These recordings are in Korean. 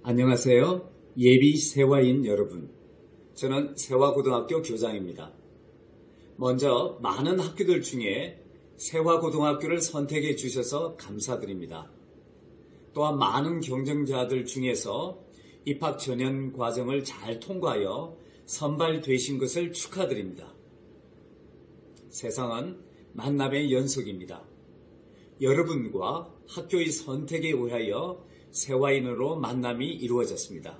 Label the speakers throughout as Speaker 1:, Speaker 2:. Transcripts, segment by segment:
Speaker 1: 안녕하세요. 예비 세화인 여러분. 저는 세화고등학교 교장입니다. 먼저 많은 학교들 중에 세화고등학교를 선택해 주셔서 감사드립니다. 또한 많은 경쟁자들 중에서 입학 전형 과정을 잘 통과하여 선발되신 것을 축하드립니다. 세상은 만남의 연속입니다. 여러분과 학교의 선택에 의하여 세화인으로 만남이 이루어졌습니다.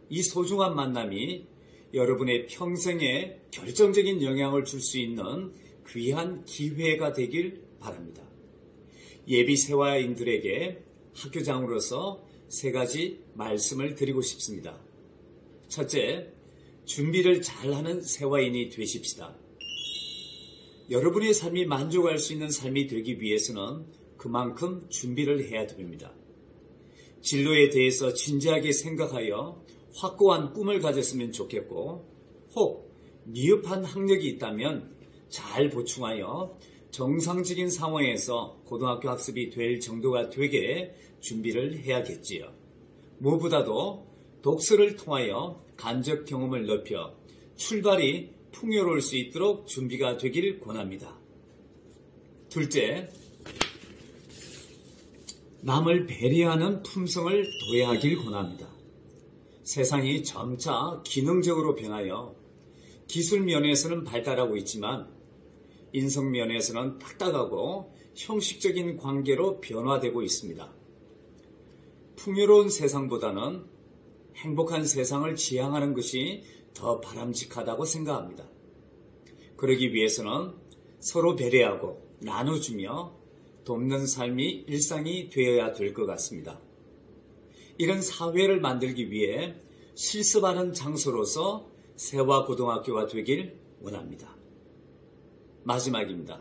Speaker 1: 이 소중한 만남이 여러분의 평생에 결정적인 영향을 줄 수 있는 귀한 기회가 되길 바랍니다. 예비 세화인들에게 학교장으로서 세 가지 말씀을 드리고 싶습니다. 첫째, 준비를 잘하는 세화인이 되십시다. 여러분의 삶이 만족할 수 있는 삶이 되기 위해서는 그만큼 준비를 해야 됩니다. 진로에 대해서 진지하게 생각하여 확고한 꿈을 가졌으면 좋겠고, 혹 미흡한 학력이 있다면 잘 보충하여 정상적인 상황에서 고등학교 학습이 될 정도가 되게 준비를 해야겠지요. 무엇보다도 독서를 통하여 간접 경험을 넓혀 출발이 풍요로울 수 있도록 준비가 되길 권합니다. 둘째, 남을 배려하는 품성을 도야하길 권합니다. 세상이 점차 기능적으로 변하여 기술 면에서는 발달하고 있지만 인성 면에서는 딱딱하고 형식적인 관계로 변화되고 있습니다. 풍요로운 세상보다는 행복한 세상을 지향하는 것이 더 바람직하다고 생각합니다. 그러기 위해서는 서로 배려하고 나눠주며 돕는 삶이 일상이 되어야 될 것 같습니다. 이런 사회를 만들기 위해 실습하는 장소로서 세화고등학교가 되길 원합니다. 마지막입니다.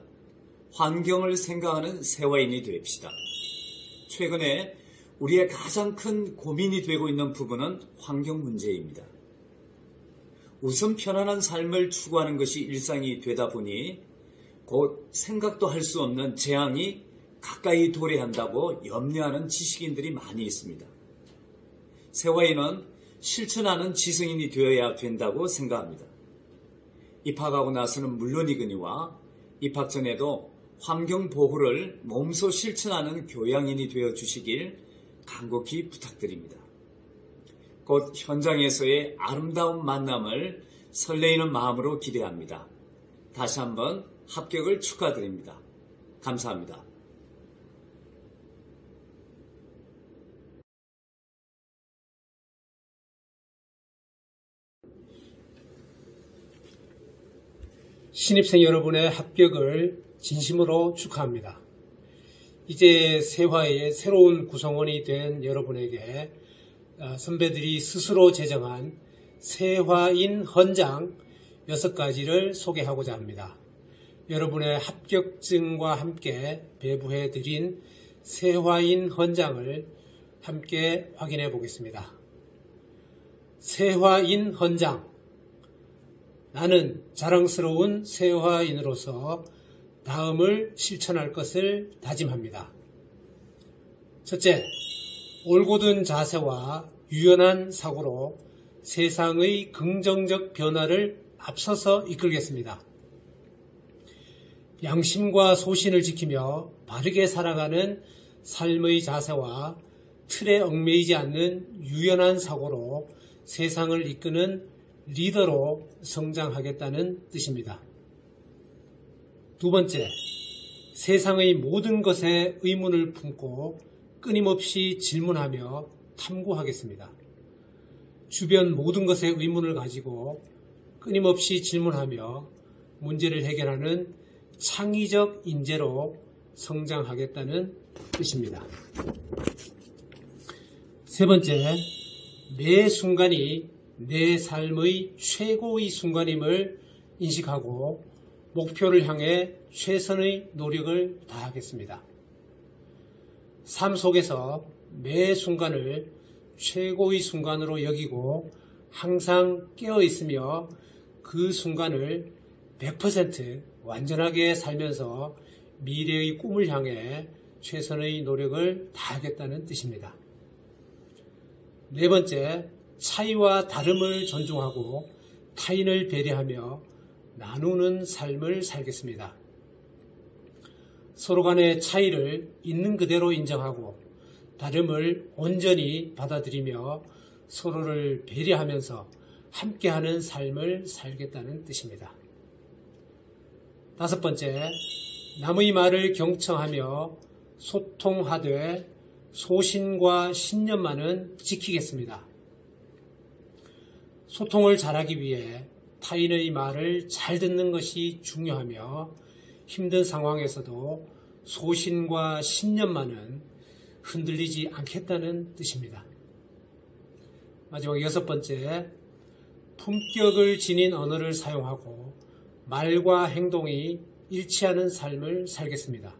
Speaker 1: 환경을 생각하는 세화인이 됩시다. 최근에 우리의 가장 큰 고민이 되고 있는 부분은 환경 문제입니다. 우선 편안한 삶을 추구하는 것이 일상이 되다 보니 곧 생각도 할 수 없는 재앙이 가까이 도래한다고 염려하는 지식인들이 많이 있습니다. 세화인은 실천하는 지성인이 되어야 된다고 생각합니다. 입학하고 나서는 물론이거니와 입학 전에도 환경보호를 몸소 실천하는 교양인이 되어 주시길 간곡히 부탁드립니다. 곧 현장에서의 아름다운 만남을 설레이는 마음으로 기대합니다. 다시 한번 합격을 축하드립니다. 감사합니다.
Speaker 2: 신입생 여러분의 합격을 진심으로 축하합니다. 이제 세화의 새로운 구성원이 된 여러분에게 선배들이 스스로 제정한 세화인 헌장 6가지를 소개하고자 합니다. 여러분의 합격증과 함께 배부해드린 세화인 헌장을 함께 확인해 보겠습니다. 세화인 헌장. 나는 자랑스러운 세화인으로서 다음을 실천할 것을 다짐합니다. 첫째, 올곧은 자세와 유연한 사고로 세상의 긍정적 변화를 앞서서 이끌겠습니다. 양심과 소신을 지키며 바르게 살아가는 삶의 자세와 틀에 얽매이지 않는 유연한 사고로 세상을 이끄는 리더로 성장하겠다는 뜻입니다. 두 번째, 세상의 모든 것에 의문을 품고 끊임없이 질문하며 탐구하겠습니다. 주변 모든 것에 의문을 가지고 끊임없이 질문하며 문제를 해결하는 창의적 인재로 성장하겠다는 뜻입니다. 세 번째, 매 순간이 내 삶의 최고의 순간임을 인식하고 목표를 향해 최선의 노력을 다하겠습니다. 삶 속에서 매 순간을 최고의 순간으로 여기고 항상 깨어 있으며 그 순간을 100% 완전하게 살면서 미래의 꿈을 향해 최선의 노력을 다하겠다는 뜻입니다. 네 번째, 차이와 다름을 존중하고 타인을 배려하며 나누는 삶을 살겠습니다. 서로 간의 차이를 있는 그대로 인정하고 다름을 온전히 받아들이며 서로를 배려하면서 함께하는 삶을 살겠다는 뜻입니다. 다섯 번째, 남의 말을 경청하며 소통하되 소신과 신념만은 지키겠습니다. 소통을 잘하기 위해 타인의 말을 잘 듣는 것이 중요하며 힘든 상황에서도 소신과 신념만은 흔들리지 않겠다는 뜻입니다. 마지막 여섯 번째, 품격을 지닌 언어를 사용하고 말과 행동이 일치하는 삶을 살겠습니다.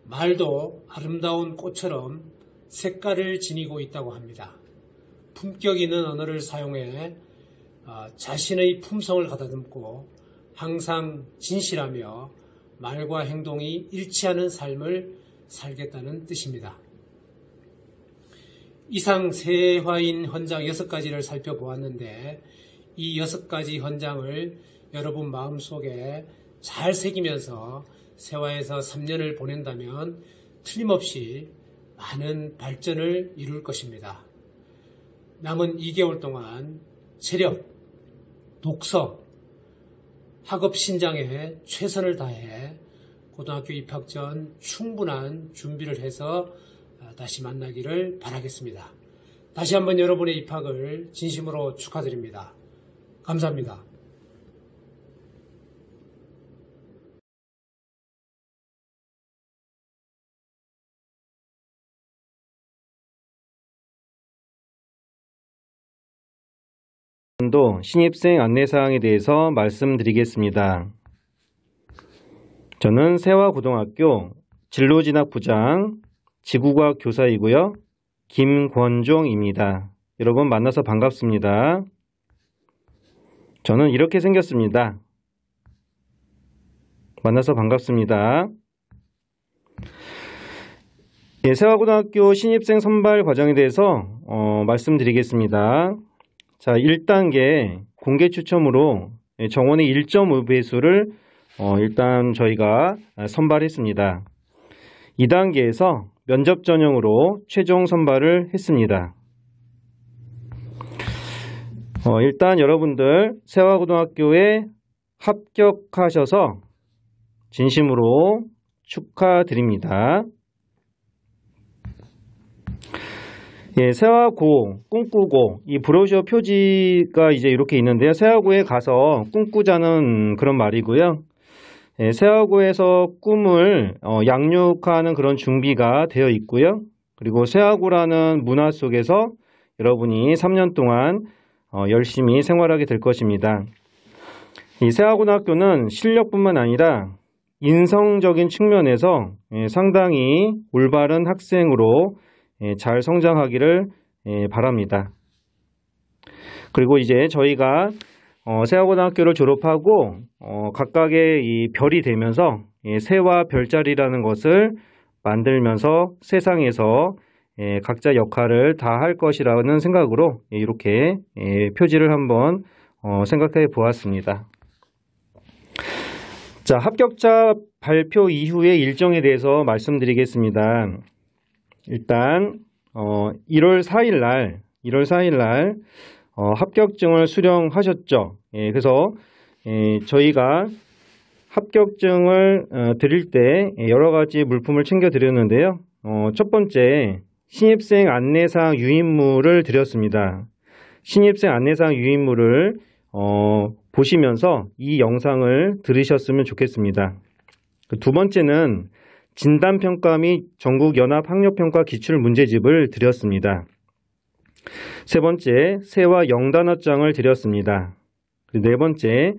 Speaker 2: 말도 아름다운 꽃처럼 색깔을 지니고 있다고 합니다. 품격 있는 언어를 사용해 자신의 품성을 가다듬고 항상 진실하며 말과 행동이 일치하는 삶을 살겠다는 뜻입니다. 이상 세화인 헌장 6가지를 살펴보았는데 이 6가지 헌장을 여러분 마음속에 잘 새기면서 세화에서 3년을 보낸다면 틀림없이 많은 발전을 이룰 것입니다. 남은 2개월 동안 체력, 독서, 학업 신장에 최선을 다해 고등학교 입학 전 충분한 준비를 해서 다시 만나기를 바라겠습니다. 다시 한번 여러분의 입학을 진심으로 축하드립니다. 감사합니다.
Speaker 3: 신입생 안내사항에 대해서 말씀드리겠습니다. 저는 세화고등학교 진로진학부장 지구과학 교사이고요. 김권종입니다. 여러분 만나서 반갑습니다. 저는 이렇게 생겼습니다. 만나서 반갑습니다. 세화고등학교 신입생 선발 과정에 대해서 말씀드리겠습니다. 자, 1단계 공개 추첨으로 정원의 1.5배수를 일단 저희가 선발했습니다. 2단계에서 면접 전형으로 최종 선발을 했습니다. 일단 여러분들 세화고등학교에 합격하셔서 진심으로 축하드립니다. 세화고, 꿈꾸고, 이 브로셔 표지가 이제 이렇게 있는데요. 세화고에 가서 꿈꾸자는 그런 말이고요. 세화고에서 꿈을 양육하는 그런 준비가 되어 있고요. 그리고 세화고라는 문화 속에서 여러분이 3년 동안 열심히 생활하게 될 것입니다. 이 세화고등학교는 실력뿐만 아니라 인성적인 측면에서 상당히 올바른 학생으로 잘 성장하기를 바랍니다. 그리고 이제 저희가 세화고등학교를 졸업하고 각각의 이 별이 되면서 세화 별자리라는 것을 만들면서 세상에서 각자 역할을 다 할 것이라는 생각으로 이렇게 표지를 한번 생각해 보았습니다. 자, 합격자 발표 이후의 일정에 대해서 말씀드리겠습니다. 일단 1월 4일 날 합격증을 수령하셨죠. 그래서 저희가 합격증을 드릴 때 여러 가지 물품을 챙겨 드렸는데요. 첫 번째, 신입생 안내사항 유인물을 드렸습니다. 신입생 안내사항 유인물을 보시면서 이 영상을 들으셨으면 좋겠습니다. 두 번째는 진단평가 및 전국연합학력평가 기출문제집을 드렸습니다. 세 번째, 세화 0단어장을 드렸습니다. 네 번째,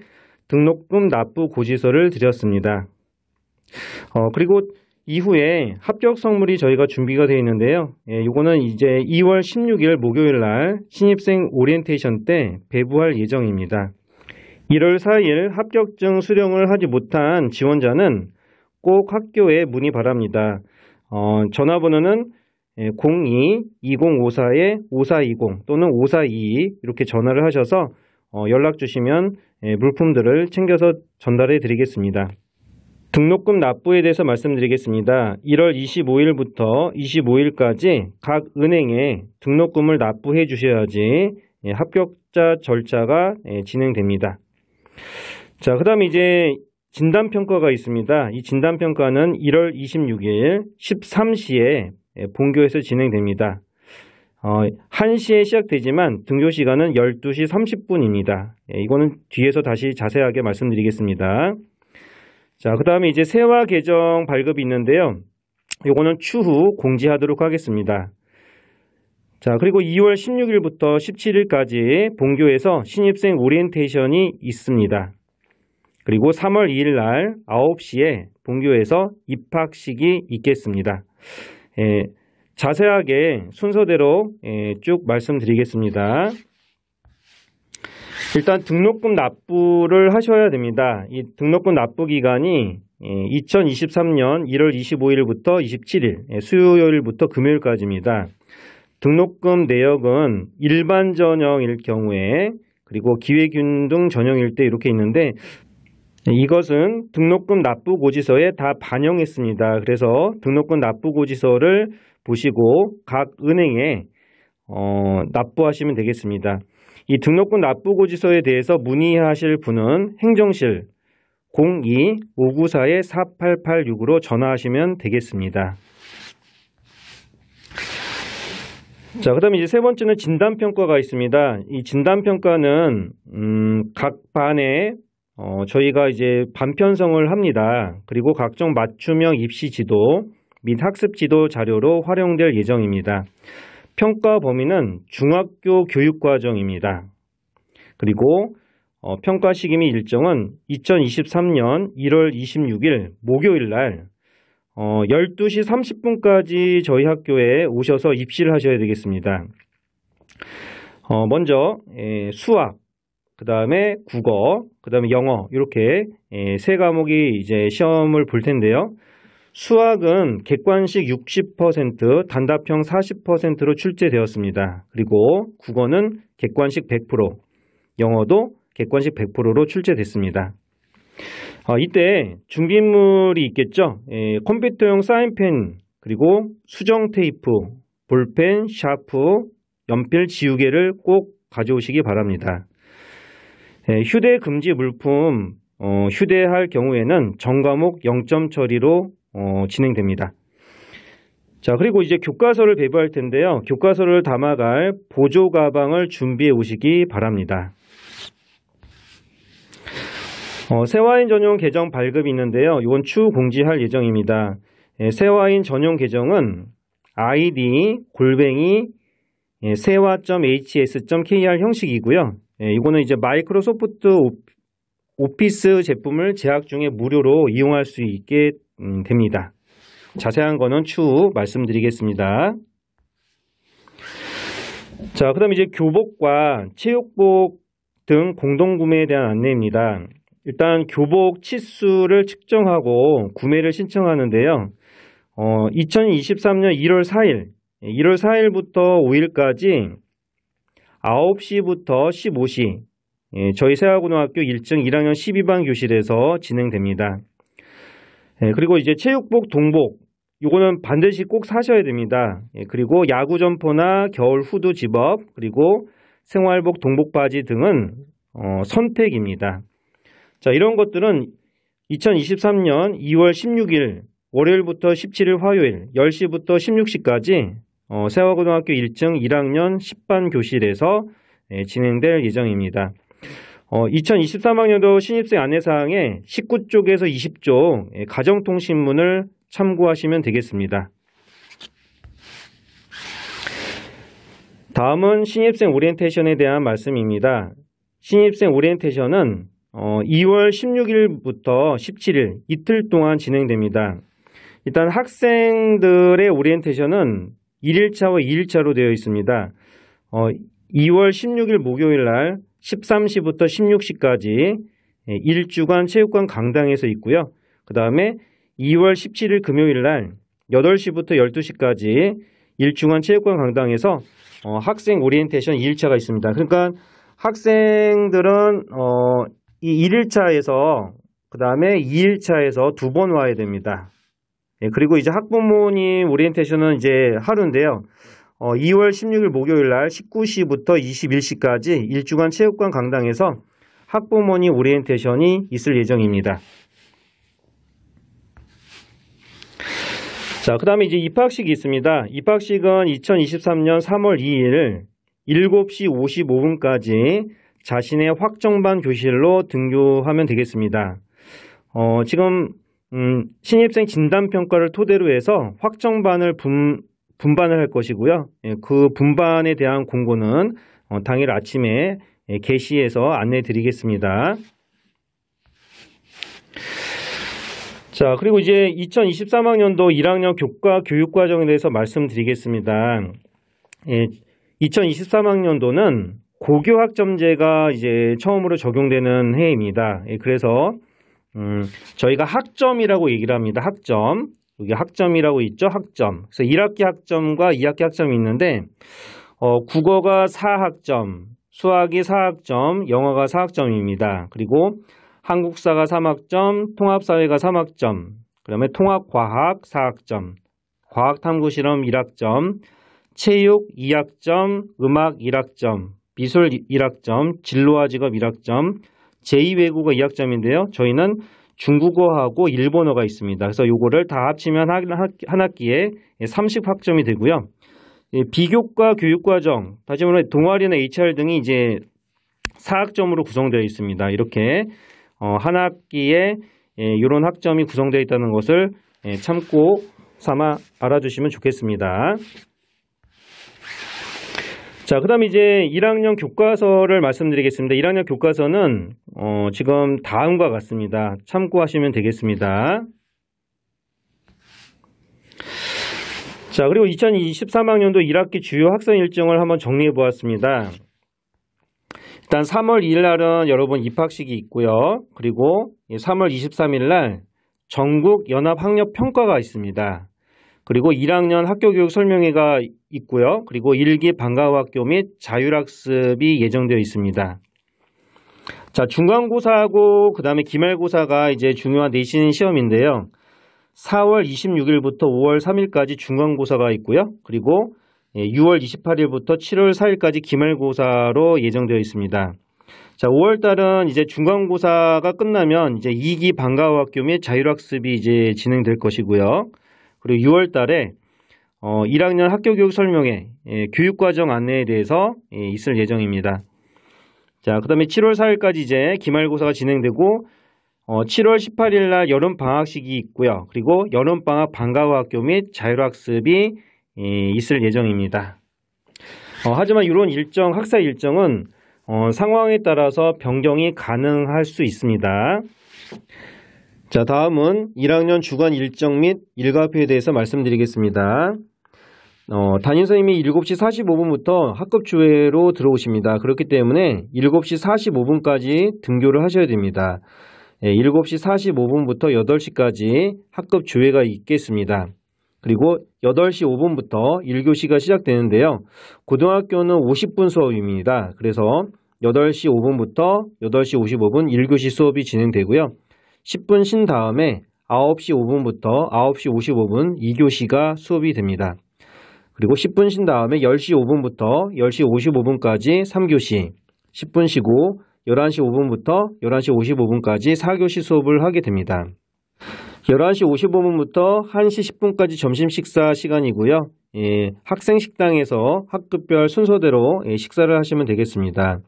Speaker 3: 등록금 납부 고지서를 드렸습니다. 그리고 이후에 합격 선물이 저희가 준비가 되어 있는데요. 이거는 이제 2월 16일 목요일 날 신입생 오리엔테이션 때 배부할 예정입니다. 1월 4일 합격증 수령을 하지 못한 지원자는 꼭 학교에 문의 바랍니다. 전화번호는 02-2054-5420 또는 5422 이렇게 전화를 하셔서 연락 주시면 물품들을 챙겨서 전달해 드리겠습니다. 등록금 납부에 대해서 말씀드리겠습니다. 1월 25일부터 25일까지 각 은행에 등록금을 납부해 주셔야지 합격자 절차가 진행됩니다. 자, 그 다음에 이제 진단평가가 있습니다. 이 진단평가는 1월 26일 13시에 본교에서 진행됩니다. 1시에 시작되지만 등교 시간은 12시 30분입니다. 이거는 뒤에서 다시 자세하게 말씀드리겠습니다. 자, 그 다음에 이제 세화 계정 발급이 있는데요. 요거는 추후 공지하도록 하겠습니다. 자, 그리고 2월 16일부터 17일까지 본교에서 신입생 오리엔테이션이 있습니다. 그리고 3월 2일 날 9시에 본교에서 입학식이 있겠습니다. 자세하게 순서대로 쭉 말씀드리겠습니다. 일단 등록금 납부를 하셔야 됩니다. 이 등록금 납부 기간이 2023년 1월 25일부터 27일, 수요일부터 금요일까지입니다. 등록금 내역은 일반 전형일 경우에 그리고 기회균등 전형일 때 이렇게 있는데 이것은 등록금 납부 고지서에 다 반영했습니다. 그래서 등록금 납부 고지서를 보시고 각 은행에 납부하시면 되겠습니다. 이 등록금 납부 고지서에 대해서 문의하실 분은 행정실 02-594-4886으로 전화하시면 되겠습니다. 자, 그 다음에 이제 세 번째는 진단평가가 있습니다. 이 진단평가는 각 반에 저희가 이제 반 편성을 합니다. 그리고 각종 맞춤형 입시 지도 및 학습 지도 자료로 활용될 예정입니다. 평가 범위는 중학교 교육과정입니다. 그리고 평가 시기 및 일정은 2023년 1월 26일 목요일 날 12시 30분까지 저희 학교에 오셔서 입시를 하셔야 되겠습니다. 먼저 수학, 그 다음에 국어, 그 다음에 영어 이렇게 세 과목이 이제 시험을 볼 텐데요. 수학은 객관식 60%, 단답형 40%로 출제되었습니다. 그리고 국어는 객관식 100%, 영어도 객관식 100%로 출제됐습니다. 이때 준비물이 있겠죠. 컴퓨터용 사인펜, 그리고 수정 테이프, 볼펜, 샤프, 연필, 지우개를 꼭 가져오시기 바랍니다. 휴대 금지 물품 휴대할 경우에는 전과목 0점 처리로 진행됩니다. 자, 그리고 이제 교과서를 배부할 텐데요. 교과서를 담아갈 보조 가방을 준비해 오시기 바랍니다. 세화인 전용 계정 발급이 있는데요. 이건 추후 공지할 예정입니다. 세화인 전용 계정은 id@세화.hs.kr 형식이고요. 이거는 이제 마이크로소프트 오피스 제품을 재학 중에 무료로 이용할 수 있게 됩니다. 자세한 거는 추후 말씀드리겠습니다. 자, 그 다음에 이제 교복과 체육복 등 공동구매에 대한 안내입니다. 일단 교복 치수를 측정하고 구매를 신청하는데요. 2023년 1월 4일부터 5일까지 9시부터 15시 저희 세화고등학교 1층 1학년 12반 교실에서 진행됩니다. 그리고 이제 체육복, 동복 이거는 반드시 꼭 사셔야 됩니다. 그리고 야구 점퍼나 겨울 후드 집업 그리고 생활복, 동복 바지 등은 선택입니다. 자, 이런 것들은 2023년 2월 16일 월요일부터 17일 화요일 10시부터 16시까지 세화고등학교 1층 1학년 10반 교실에서 진행될 예정입니다. 2023학년도 신입생 안내사항에 19쪽에서 20쪽 가정통신문을 참고하시면 되겠습니다. 다음은 신입생 오리엔테이션에 대한 말씀입니다. 신입생 오리엔테이션은 2월 16일부터 17일 이틀 동안 진행됩니다. 일단 학생들의 오리엔테이션은 1일차와 2일차로 되어 있습니다. 2월 16일 목요일 날 13시부터 16시까지 1주간 체육관 강당에서 있고요. 그 다음에 2월 17일 금요일 날 8시부터 12시까지 일중한 체육관 강당에서 학생 오리엔테이션 2일차가 있습니다. 그러니까 학생들은 이 1일차에서 그 다음에 2일차에서 2번 와야 됩니다. 예, 그리고 이제 학부모님 오리엔테이션은 이제 하루인데요. 2월 16일 목요일 날 19시부터 21시까지 일주간 체육관 강당에서 학부모님 오리엔테이션이 있을 예정입니다. 자, 그 다음에 이제 입학식이 있습니다. 입학식은 2023년 3월 2일 7시 55분까지 자신의 확정반 교실로 등교하면 되겠습니다. 지금 신입생 진단평가를 토대로 해서 확정반을 분반을 할 것이고요. 그 분반에 대한 공고는 당일 아침에 게시해서 안내 드리겠습니다. 자, 그리고 이제 2023학년도 1학년 교과 교육과정에 대해서 말씀드리겠습니다. 2023학년도는 고교학점제가 이제 처음으로 적용되는 해입니다. 그래서 저희가 학점이라고 얘기를 합니다. 학점. 여기 학점이라고 있죠. 학점. 그래서 1학기 학점과 2학기 학점이 있는데 국어가 4학점, 수학이 4학점, 영어가 4학점입니다. 그리고 한국사가 3학점, 통합사회가 3학점, 그 다음에 통합과학 4학점, 과학탐구실험 1학점, 체육 2학점, 음악 1학점, 미술 1학점, 진로와 직업 1학점, 제2외국어 2학점인데요. 저희는 중국어하고 일본어가 있습니다. 그래서 요거를 다 합치면 한 학기에 30학점이 되고요. 비교과 교육과정, 다시 말해 동아리나 HR 등이 이제 4학점으로 구성되어 있습니다. 이렇게 한 학기에 이런 학점이 구성되어 있다는 것을 참고 삼아 알아주시면 좋겠습니다. 자, 그 다음에 이제 1학년 교과서를 말씀드리겠습니다. 1학년 교과서는 지금 다음과 같습니다. 참고하시면 되겠습니다. 자, 그리고 2023학년도 1학기 주요 학생 일정을 한번 정리해 보았습니다. 일단 3월 2일 날은 여러분 입학식이 있고요. 그리고 3월 23일 날 전국 연합 학력 평가가 있습니다. 그리고 1학년 학교교육 설명회가 있고요. 그리고 1기 방과후학교 및 자율학습이 예정되어 있습니다. 자, 중간고사하고 그 다음에 기말고사가 이제 중요한 내신 시험인데요. 4월 26일부터 5월 3일까지 중간고사가 있고요. 그리고 6월 28일부터 7월 4일까지 기말고사로 예정되어 있습니다. 자, 5월 달은 이제 중간고사가 끝나면 이제 2기 방과후학교 및 자율학습이 이제 진행될 것이고요. 그리고 6월 달에 1학년 학교교육 설명회, 교육과정 안내에 대해서 있을 예정입니다. 자, 그 다음에 7월 4일까지 이제 기말고사가 진행되고 7월 18일 날 여름방학식이 있고요. 그리고 여름방학 방과후학교 및 자율학습이 있을 예정입니다. 하지만 이런 일정, 학사 일정은 상황에 따라서 변경이 가능할 수 있습니다. 자, 다음은 1학년 주간 일정 및 일과표에 대해서 말씀드리겠습니다. 담임선생님이 7시 45분부터 학급 주회로 들어오십니다. 그렇기 때문에 7시 45분까지 등교를 하셔야 됩니다. 7시 45분부터 8시까지 학급 주회가 있겠습니다. 그리고 8시 5분부터 1교시가 시작되는데요. 고등학교는 50분 수업입니다. 그래서 8시 5분부터 8시 55분 1교시 수업이 진행되고요. 10분 쉰 다음에 9시 5분부터 9시 55분 2교시가 수업이 됩니다. 그리고 10분 쉰 다음에 10시 5분부터 10시 55분까지 3교시, 10분 쉬고 11시 5분부터 11시 55분까지 4교시 수업을 하게 됩니다. 11시 55분부터 1시 10분까지 점심 식사 시간이고요. 학생 식당에서 학급별 순서대로 식사를 하시면 되겠습니다.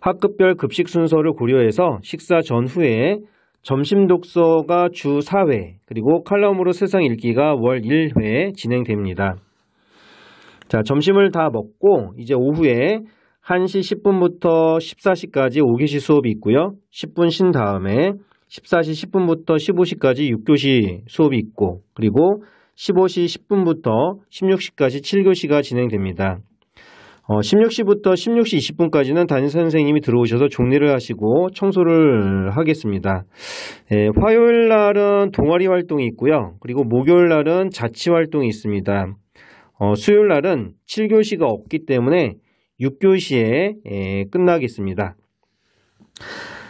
Speaker 3: 학급별 급식 순서를 고려해서 식사 전후에 점심 독서가 주 4회, 그리고 칼럼으로 세상 읽기가 월 1회 진행됩니다. 자, 점심을 다 먹고 이제 오후에 1시 10분부터 14시까지 5교시 수업이 있고요. 10분 쉰 다음에 14시 10분부터 15시까지 6교시 수업이 있고, 그리고 15시 10분부터 16시까지 7교시가 진행됩니다. 16시부터 16시 20분까지는 담임선생님이 들어오셔서 종례를 하시고 청소를 하겠습니다. 화요일 날은 동아리 활동이 있고요. 그리고 목요일 날은 자치 활동이 있습니다. 수요일 날은 7교시가 없기 때문에 6교시에 끝나겠습니다.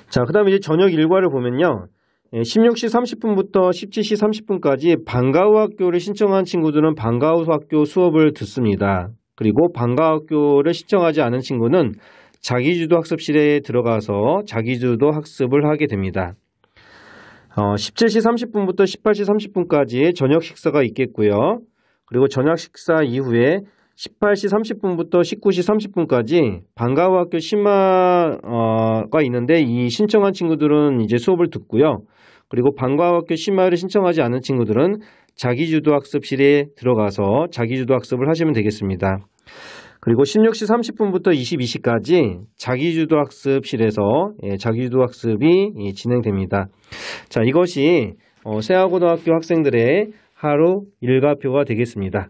Speaker 3: 자, 그 다음에 이제 저녁 일과를 보면요. 16시 30분부터 17시 30분까지 방과후 학교를 신청한 친구들은 방과후 학교 수업을 듣습니다. 그리고 방과후 학교를 신청하지 않은 친구는 자기주도 학습실에 들어가서 자기주도 학습을 하게 됩니다. 17시 30분부터 18시 30분까지 저녁 식사가 있겠고요. 그리고 저녁 식사 이후에 18시 30분부터 19시 30분까지 방과후 학교 심화가 있는데 이 신청한 친구들은 이제 수업을 듣고요. 그리고 방과후 학교 심화를 신청하지 않은 친구들은 자기주도 학습실에 들어가서 자기주도 학습을 하시면 되겠습니다. 그리고 16시 30분부터 22시까지 자기주도 학습실에서 자기주도 학습이 진행됩니다. 자, 이것이 세화고등학교 학생들의 하루 일과표가 되겠습니다.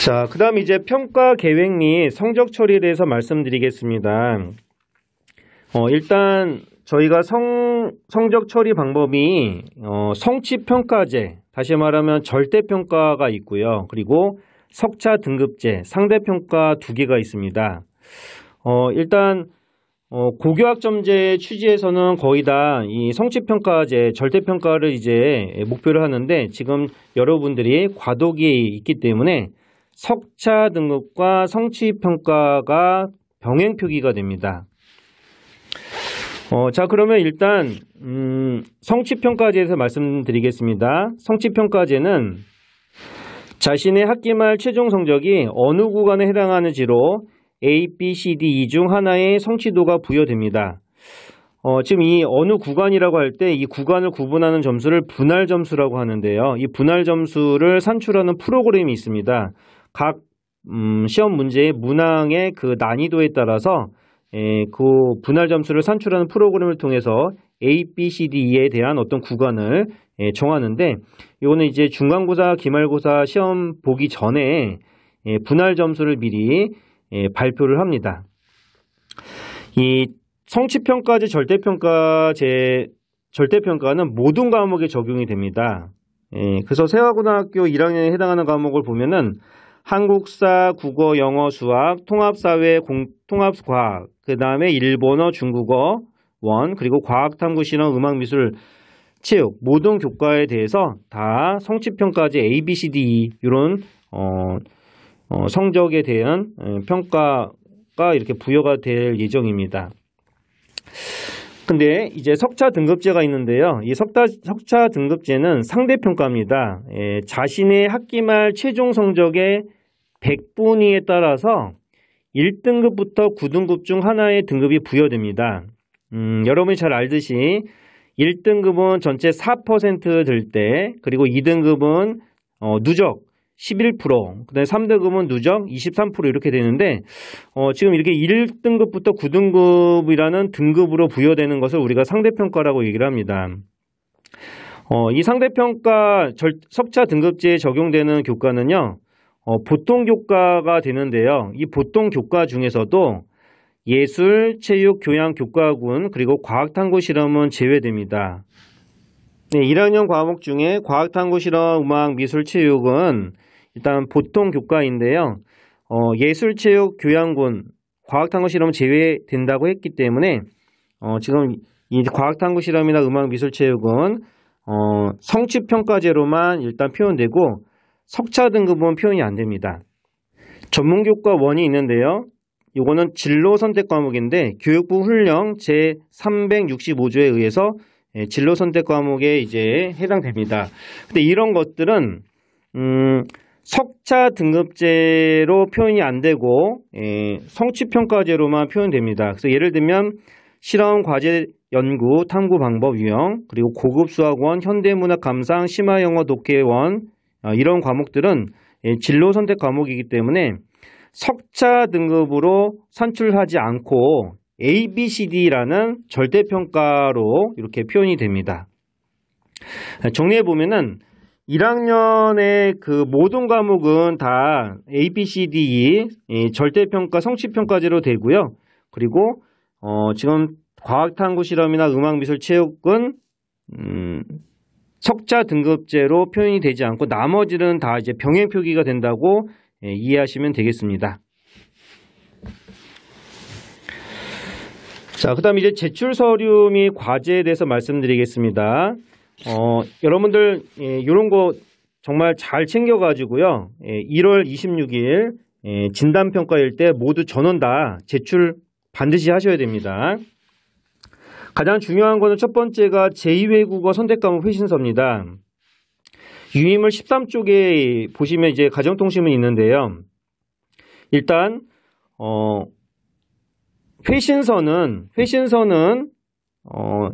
Speaker 3: 자, 그 다음 이제 평가 계획 및 성적 처리에 대해서 말씀드리겠습니다. 일단 저희가 성적 처리 방법이 성취평가제, 다시 말하면 절대평가가 있고요. 그리고 석차 등급제, 상대평가 두 개가 있습니다. 일단 고교학점제 취지에서는 거의 다 이 성취평가제, 절대평가를 이제 목표를 하는데 지금 여러분들이 과도기에 있기 때문에 석차 등급과 성취평가가 병행표기가 됩니다. 자, 그러면 일단 성취평가제에서 말씀드리겠습니다. 성취평가제는 자신의 학기 말 최종 성적이 어느 구간에 해당하는지로 A, B, C, D 이 중 하나의 성취도가 부여됩니다. 지금 이 어느 구간이라고 할 때 이 구간을 구분하는 점수를 분할 점수라고 하는데요. 이 분할 점수를 산출하는 프로그램이 있습니다. 각 시험 문제의 문항의 그 난이도에 따라서 그 분할 점수를 산출하는 프로그램을 통해서 A, B, C, D에 대한 어떤 구간을 정하는데 이거는 이제 중간고사, 기말고사 시험 보기 전에 분할 점수를 미리 발표를 합니다. 이 성취평가제, 절대평가는 모든 과목에 적용이 됩니다. 그래서 세화고등학교 1학년에 해당하는 과목을 보면은 한국사, 국어, 영어, 수학, 통합사회, 통합과학, 그 다음에 일본어, 중국어, 원, 그리고 과학탐구, 실험, 음악, 미술, 체육 모든 교과에 대해서 다 성취평가제 A, B, C, D 이런 성적에 대한 평가가 이렇게 부여가 될 예정입니다. 근데 이제 석차 등급제가 있는데요. 이 석차 등급제는 상대평가입니다. 자신의 학기 말 최종 성적의 100분위에 따라서 1등급부터 9등급 중 하나의 등급이 부여됩니다. 여러분이 잘 알듯이 1등급은 전체 4% 들 때, 그리고 2등급은 누적 11%, 그 다음에 3등급은 누적 23% 이렇게 되는데, 지금 이렇게 1등급부터 9등급이라는 등급으로 부여되는 것을 우리가 상대평가라고 얘기를 합니다. 이 상대평가 석차 등급제에 적용되는 교과는요, 보통 교과가 되는데요. 이 보통 교과 중에서도 예술, 체육, 교양, 교과군, 그리고 과학탐구 실험은 제외됩니다. 네, 1학년 과목 중에 과학탐구 실험, 음악, 미술, 체육은 일단 보통 교과인데요. 예술, 체육, 교양군, 과학탐구 실험은 제외된다고 했기 때문에 지금 이 과학탐구 실험이나 음악, 미술, 체육은 성취평가제로만 일단 표현되고 석차 등급은 표현이 안 됩니다. 전문교과 1이 있는데요. 이거는 진로 선택 과목인데 교육부 훈령 제365조에 의해서 진로 선택 과목에 이제 해당됩니다. 근데 이런 것들은 석차 등급제로 표현이 안 되고 성취평가제로만 표현됩니다. 그래서 예를 들면 실험, 과제, 연구, 탐구 방법, 유형, 그리고 고급 수학원, 현대문학 감상, 심화 영어 독해원 이런 과목들은 진로 선택 과목이기 때문에 석차 등급으로 산출하지 않고 A, B, C, D라는 절대평가로 이렇게 표현이 됩니다. 정리해 보면은 1학년의 그 모든 과목은 다 A, B, C, D 절대평가, 성취평가제로 되고요. 그리고 지금 과학탐구 실험이나 음악, 미술, 체육은 석자 등급제로 표현이 되지 않고 나머지는 다 이제 병행 표기가 된다고 이해하시면 되겠습니다. 자, 그다음 이제 제출 서류 및 과제에 대해서 말씀드리겠습니다. 여러분들 이런 거 정말 잘 챙겨가지고요. 1월 26일 진단평가일 때 모두 전원 다 제출 반드시 하셔야 됩니다. 가장 중요한 거는 첫 번째가 제2외국어 선택과목 회신서입니다. 유인물 13쪽에 보시면 이제 가정통신문이 있는데요. 일단 회신서는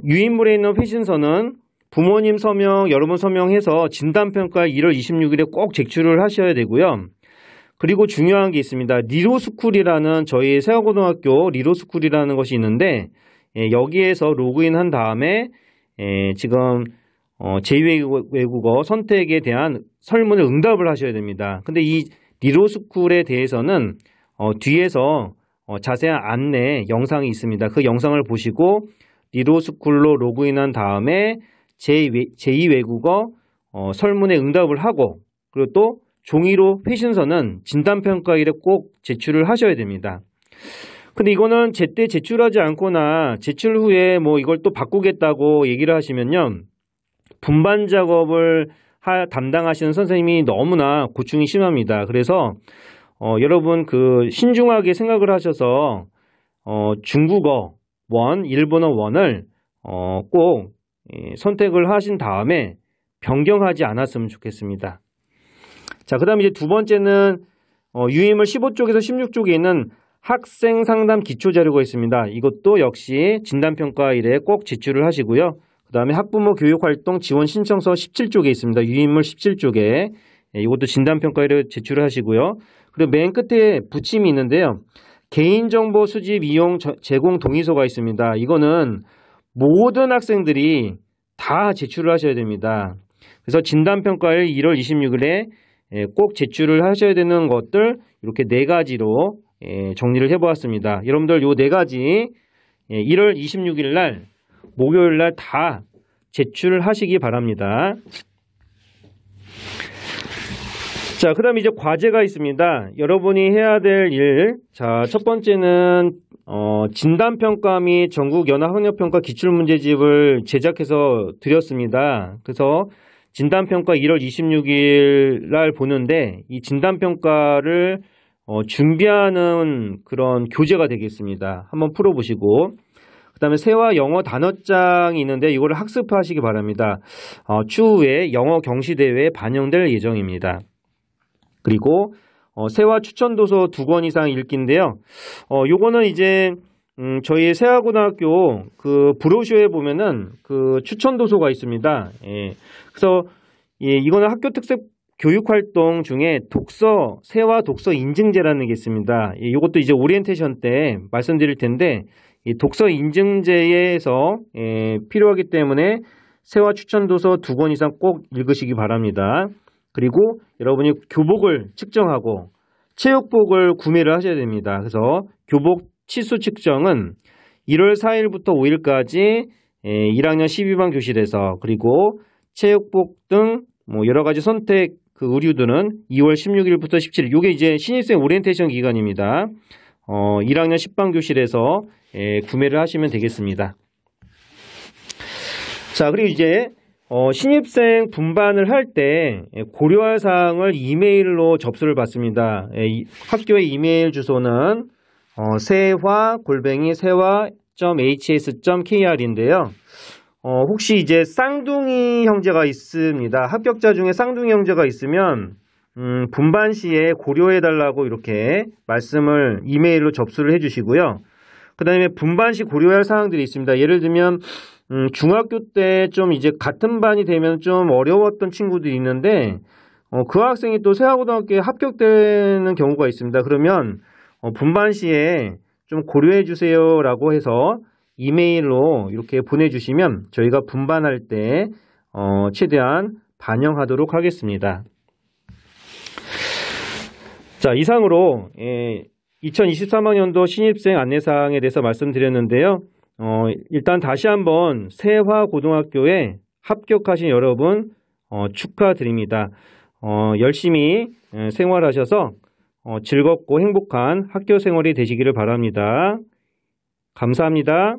Speaker 3: 유인물에 있는 회신서는 부모님 서명, 여러분 서명해서 진단평가 1월 26일에 꼭 제출을 하셔야 되고요. 그리고 중요한 게 있습니다. 리로스쿨이라는 저희 세화고등학교 리로스쿨이라는 것이 있는데 여기에서 로그인 한 다음에 지금 제2외국어 선택에 대한 설문을 응답을 하셔야 됩니다. 근데 이 리로스쿨에 대해서는 뒤에서 자세한 안내 영상이 있습니다. 그 영상을 보시고 리로스쿨로 로그인한 다음에 제2외국어 설문에 응답을 하고 그리고 또 종이로 회신서는 진단평가일에 꼭 제출을 하셔야 됩니다. 근데 이거는 제때 제출하지 않거나 제출 후에 뭐 이걸 또 바꾸겠다고 얘기를 하시면요. 분반 작업을 담당하시는 선생님이 너무나 고충이 심합니다. 그래서 여러분 그 신중하게 생각을 하셔서 중국어 원, 일본어 원을 꼭 선택을 하신 다음에 변경하지 않았으면 좋겠습니다. 자, 그 다음에 이제 두 번째는 유인물 15쪽에서 16쪽에 있는 학생 상담 기초 자료가 있습니다. 이것도 역시 진단평가일에 꼭 제출을 하시고요. 그 다음에 학부모 교육활동 지원 신청서 17쪽에 있습니다. 유인물 17쪽에 이것도 진단평가일에 제출을 하시고요. 그리고 맨 끝에 붙임이 있는데요. 개인정보 수집 이용 제공 동의서가 있습니다. 이거는 모든 학생들이 다 제출을 하셔야 됩니다. 그래서 진단평가일 1월 26일에 꼭 제출을 하셔야 되는 것들 이렇게 4가지로 정리를 해보았습니다. 여러분들 요 4가지 1월 26일 날 목요일 날 다 제출을 하시기 바랍니다. 자, 그 다음에 이제 과제가 있습니다. 여러분이 해야 될 일. 자, 첫 번째는 진단평가 및 전국연합학력평가 기출문제집을 제작해서 드렸습니다. 그래서 진단평가 1월 26일 날 보는데 이 진단평가를 준비하는 그런 교재가 되겠습니다. 한번 풀어보시고 그 다음에 세화 영어 단어장이 있는데 이거를 학습하시기 바랍니다. 추후에 영어 경시대회에 반영될 예정입니다. 그리고 세화 추천도서 2권 이상 읽기인데요. 요거는 이제 저희 세화고등학교 그 브로셔에 보면은 그 추천도서가 있습니다. 그래서 이거는 학교 특색 교육활동 중에 세화 독서 인증제라는 게 있습니다. 이것도 이제 오리엔테이션 때 말씀드릴 텐데 이 독서 인증제에서 필요하기 때문에 세화 추천도서 2권 이상 꼭 읽으시기 바랍니다. 그리고 여러분이 교복을 측정하고 체육복을 구매를 하셔야 됩니다. 그래서 교복 치수 측정은 1월 4일부터 5일까지 1학년 12반 교실에서 그리고 체육복 등 뭐 여러 가지 선택 그 의류들은 2월 16일부터 17일. 이게 이제 신입생 오리엔테이션 기간입니다. 1학년 10반 교실에서 구매를 하시면 되겠습니다. 자, 그리고 이제 신입생 분반을 할 때 고려할 사항을 이메일로 접수를 받습니다. 학교의 이메일 주소는 세화@세화.hs.kr인데요. 혹시 이제 쌍둥이 형제가 있습니다. 합격자 중에 쌍둥이 형제가 있으면 분반 시에 고려해달라고 이렇게 말씀을 이메일로 접수를 해주시고요. 그 다음에 분반 시 고려할 사항들이 있습니다. 예를 들면 중학교 때 좀 이제 같은 반이 되면 좀 어려웠던 친구들이 있는데 그 학생이 또 세화고등학교에 합격되는 경우가 있습니다. 그러면 분반 시에 좀 고려해 주세요라고 해서 이메일로 이렇게 보내주시면 저희가 분반할 때 최대한 반영하도록 하겠습니다. 자, 이상으로 2023학년도 신입생 안내사항에 대해서 말씀드렸는데요. 일단 다시 한번 세화고등학교의 합격하신 여러분 축하드립니다. 열심히 생활하셔서 즐겁고 행복한 학교 생활이 되시기를 바랍니다. 감사합니다.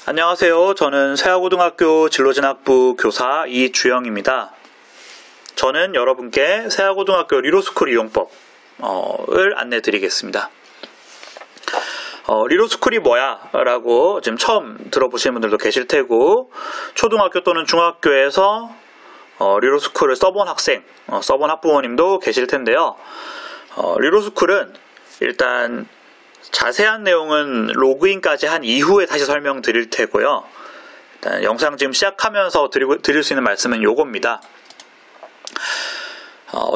Speaker 4: 안녕하세요. 저는 세화고등학교 진로진학부 교사 이주영입니다. 저는 여러분께 세화고등학교 리로스쿨 이용법을 안내드리겠습니다. 리로스쿨이 뭐야? 라고 지금 처음 들어보시는 분들도 계실 테고, 초등학교 또는 중학교에서 리로스쿨을 써본 학생, 써본 학부모님도 계실 텐데요. 리로스쿨은 일단 자세한 내용은 로그인까지 한 이후에 다시 설명드릴 테고요. 일단 영상 지금 시작하면서 드릴 수 있는 말씀은 요겁니다.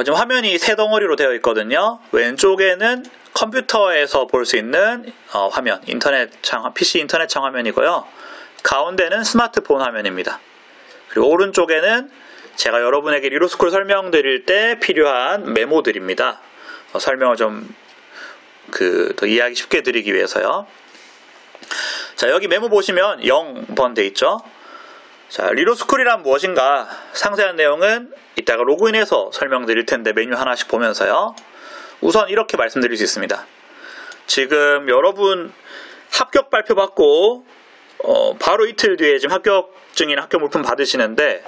Speaker 4: 지금 화면이 세 덩어리로 되어 있거든요. 왼쪽에는 컴퓨터에서 볼 수 있는 화면, PC 인터넷창 화면이고요. 가운데는 스마트폰 화면입니다. 그리고 오른쪽에는 제가 여러분에게 리로스쿨 설명드릴 때 필요한 메모들입니다. 설명을 좀 더 이해하기 쉽게 드리기 위해서요. 자, 여기 메모 보시면 0번 돼 있죠. 자, 리로스쿨이란 무엇인가? 상세한 내용은 이따가 로그인해서 설명드릴 텐데 메뉴 하나씩 보면서요. 우선 이렇게 말씀드릴 수 있습니다. 지금 여러분 합격 발표 받고 바로 이틀 뒤에 지금 합격증이나 합격 물품 받으시는데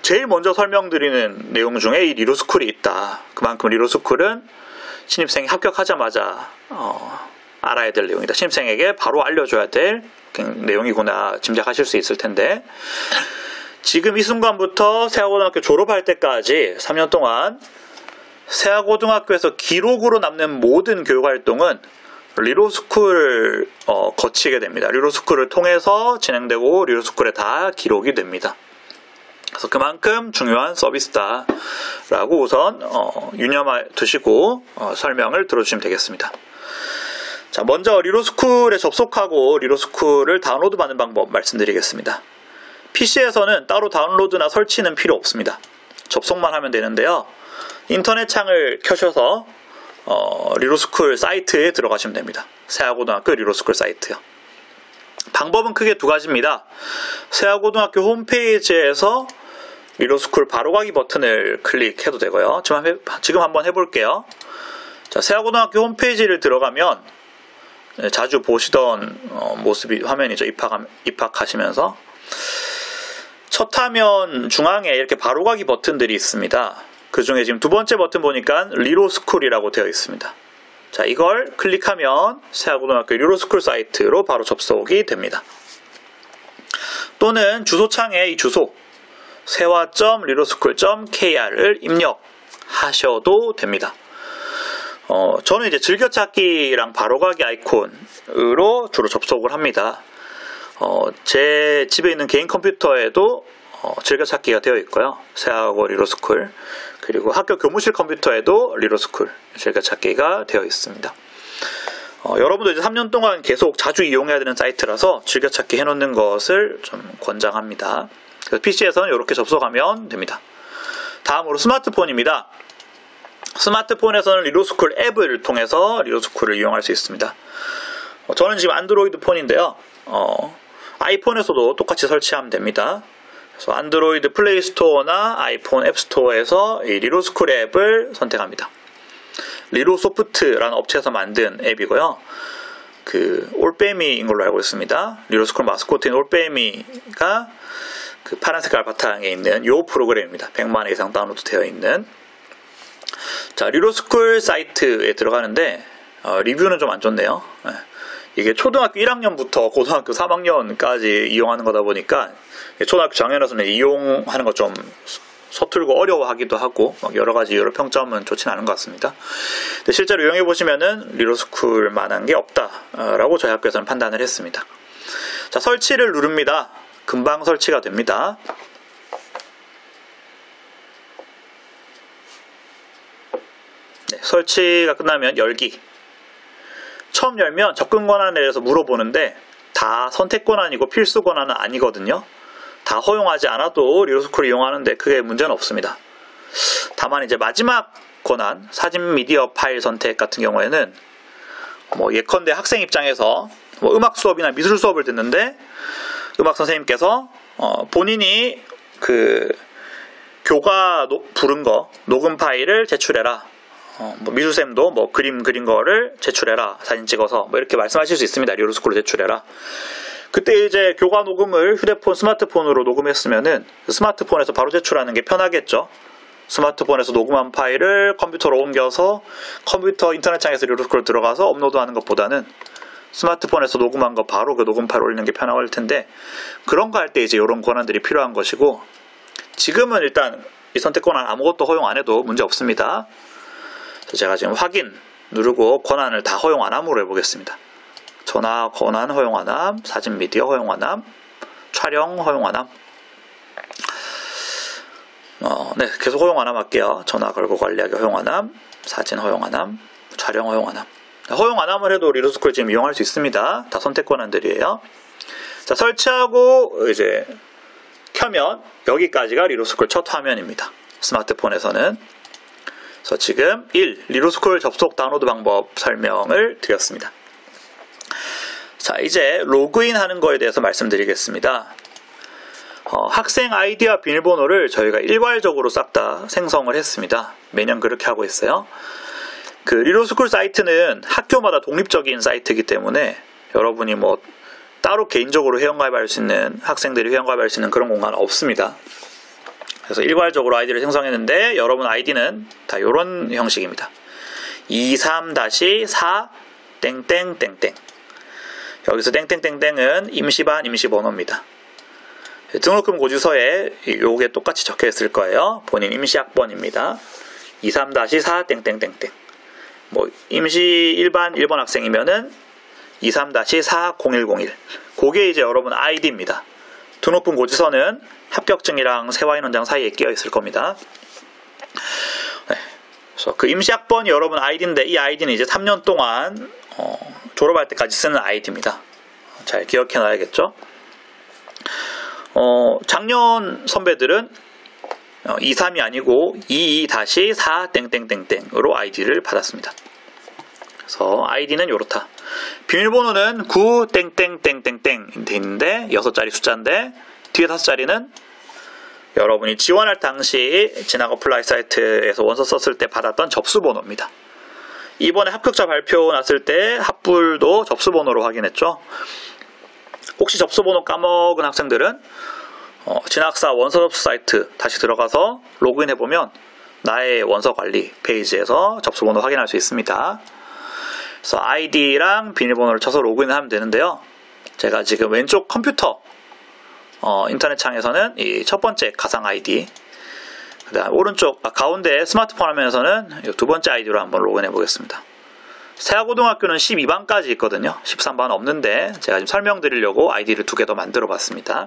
Speaker 4: 제일 먼저 설명드리는 내용 중에 이 리로스쿨이 있다. 그만큼 리로스쿨은 신입생이 합격하자마자 알아야 될 내용이다. 신입생에게 바로 알려줘야 될 내용이구나 짐작하실 수 있을 텐데, 지금 이 순간부터 세화고등학교 졸업할 때까지 3년 동안 세화고등학교에서 기록으로 남는 모든 교육활동은 리로스쿨을 거치게 됩니다. 리로스쿨을 통해서 진행되고 리로스쿨에 다 기록이 됩니다. 그래서 그만큼 중요한 서비스다 라고 우선 유념해 두시고 설명을 들어주시면 되겠습니다. 자, 먼저 리로스쿨에 접속하고 리로스쿨을 다운로드 받는 방법 말씀드리겠습니다. PC에서는 따로 다운로드나 설치는 필요 없습니다. 접속만 하면 되는데요. 인터넷 창을 켜셔서 리로스쿨 사이트에 들어가시면 됩니다. 세화고등학교 리로스쿨 사이트요. 방법은 크게 두 가지입니다. 세화고등학교 홈페이지에서 리로스쿨 바로가기 버튼을 클릭해도 되고요. 지금 한번 해볼게요. 자, 세화고등학교 홈페이지를 들어가면 자주 보시던 모습이 화면이죠. 입학하시면서 첫 화면 중앙에 이렇게 바로가기 버튼들이 있습니다. 그 중에 지금 두 번째 버튼 보니까 리로스쿨이라고 되어 있습니다. 자, 이걸 클릭하면 세화고등학교 리로스쿨 사이트로 바로 접속이 됩니다. 또는 주소창에 이 주소 세화.리로스쿨.kr을 입력하셔도 됩니다. 저는 이제 즐겨찾기랑 바로가기 아이콘으로 주로 접속을 합니다. 제 집에 있는 개인 컴퓨터에도 즐겨찾기가 되어 있고요. 세화고 리로스쿨, 그리고 학교 교무실 컴퓨터에도 리로스쿨 즐겨찾기가 되어 있습니다. 여러분도 이제 3년 동안 계속 자주 이용해야 되는 사이트라서 즐겨찾기 해놓는 것을 좀 권장합니다. 그래서 PC에서는 이렇게 접속하면 됩니다. 다음으로 스마트폰입니다. 스마트폰에서는 리로스쿨 앱을 통해서 리로스쿨을 이용할 수 있습니다. 저는 지금 안드로이드 폰인데요. 아이폰에서도 똑같이 설치하면 됩니다. 그래서 안드로이드 플레이 스토어나 아이폰 앱 스토어에서 이 리로스쿨 앱을 선택합니다. 리로소프트라는 업체에서 만든 앱이고요. 올빼미인 걸로 알고 있습니다. 리로스쿨 마스코트인 올빼미가 그 파란 색깔 바탕에 있는 요 프로그램입니다. 100만 회 이상 다운로드 되어 있는. 자, 리로스쿨 사이트에 들어가는데 리뷰는 좀 안 좋네요. 이게 초등학교 1학년부터 고등학교 3학년까지 이용하는 거다 보니까 초등학교 장애인으로서는 이용하는 거 좀 서툴고 어려워하기도 하고 여러 가지 여러 평점은 좋지는 않은 것 같습니다. 근데 실제로 이용해 보시면은 리로스쿨 만한 게 없다라고 저희 학교에서는 판단을 했습니다. 자, 설치를 누릅니다. 금방 설치가 됩니다. 네, 설치가 끝나면 열기. 처음 열면 접근 권한에 대해서 물어보는데 다 선택 권한이고 필수 권한은 아니거든요. 다 허용하지 않아도 리로스쿨을 이용하는데 크게 문제는 없습니다. 다만 이제 마지막 권한, 사진 미디어 파일 선택 같은 경우에는 뭐 예컨대 학생 입장에서 뭐 음악 수업이나 미술 수업을 듣는데 음악 선생님께서 본인이 그 교과 부른 거 녹음 파일을 제출해라. 뭐 미술쌤도 뭐 그림 그린 거를 제출해라. 사진 찍어서 뭐 이렇게 말씀하실 수 있습니다. 리로스쿨로 제출해라. 그때 이제 교과 녹음을 휴대폰, 스마트폰으로 녹음했으면은 스마트폰에서 바로 제출하는 게 편하겠죠. 스마트폰에서 녹음한 파일을 컴퓨터로 옮겨서 컴퓨터 인터넷창에서 리로스쿨 들어가서 업로드하는 것보다는 스마트폰에서 녹음한 거 바로 그 녹음 파일 올리는 게 편할 텐데, 그런 거 할 때 이제 이런 권한들이 필요한 것이고, 지금은 일단 이 선택 권한 아무것도 허용 안 해도 문제 없습니다. 그래서 제가 지금 확인 누르고 권한을 다 허용 안 함으로 해보겠습니다. 전화 권한 허용 안 함, 사진 미디어 허용 안 함, 촬영 허용 안 함. 네, 계속 허용 안 함 할게요. 전화 걸고 관리하기 허용 안 함, 사진 허용 안 함, 촬영 허용 안 함. 허용 안 함을 해도 리로스쿨 지금 이용할 수 있습니다. 다 선택 권한들이에요. 자, 설치하고 이제 켜면 여기까지가 리로스쿨 첫 화면입니다. 스마트폰에서는. 그래서 지금 1. 리로스쿨 접속 다운로드 방법 설명을 드렸습니다. 자, 이제 로그인 하는 거에 대해서 말씀드리겠습니다. 학생 아이디와 비밀번호를 저희가 일괄적으로 싹 다 생성을 했습니다. 매년 그렇게 하고 있어요. 그 리로스쿨 사이트는 학교마다 독립적인 사이트이기 때문에 여러분이 뭐 따로 개인적으로 회원가입할 수 있는, 학생들이 회원가입할 수 있는 그런 공간은 없습니다. 그래서 일괄적으로 아이디를 생성했는데 여러분 아이디는 다 이런 형식입니다. 23-4 땡땡땡땡. 여기서 땡땡땡땡은 임시반 임시번호입니다. 등록금 고지서에 요게 똑같이 적혀 있을 거예요. 본인 임시학번입니다. 23-4 땡땡땡땡. 뭐 임시 일반 1번 학생이면은 23-40101. 그게 이제 여러분 아이디입니다. 등록금 고지서는 합격증이랑 세화인 원장 사이에 끼어 있을 겁니다. 네. 그래서 그 임시학번이 여러분 아이디인데, 이 아이디는 이제 3년 동안 졸업할 때까지 쓰는 아이디입니다. 잘 기억해 놔야겠죠. 작년 선배들은 23이 아니고 22-4 땡땡땡땡으로 아이디를 받았습니다. 그래서 아이디는 요렇다. 비밀번호는 9 땡땡땡땡땡 돼 있는데 6자리 숫자인데 뒤에 5자리는 여러분이 지원할 당시 진학 어플라이 사이트에서 원서 썼을 때 받았던 접수번호입니다. 이번에 합격자 발표 났을 때 합불도 접수번호로 확인했죠. 혹시 접수번호 까먹은 학생들은 진학사 원서 접수 사이트 다시 들어가서 로그인 해보면 나의 원서 관리 페이지에서 접수번호 확인할 수 있습니다. 그래서 아이디랑 비밀번호를 쳐서 로그인을 하면 되는데요. 제가 지금 왼쪽 컴퓨터 인터넷 창에서는 이 첫 번째 가상 아이디, 그다음 오른쪽 가운데 스마트폰 화면에서는 이 두 번째 아이디로 한번 로그인 해보겠습니다. 세아고등학교는 12반까지 있거든요. 13반 없는데 제가 지금 설명드리려고 아이디를 2개 더 만들어 봤습니다.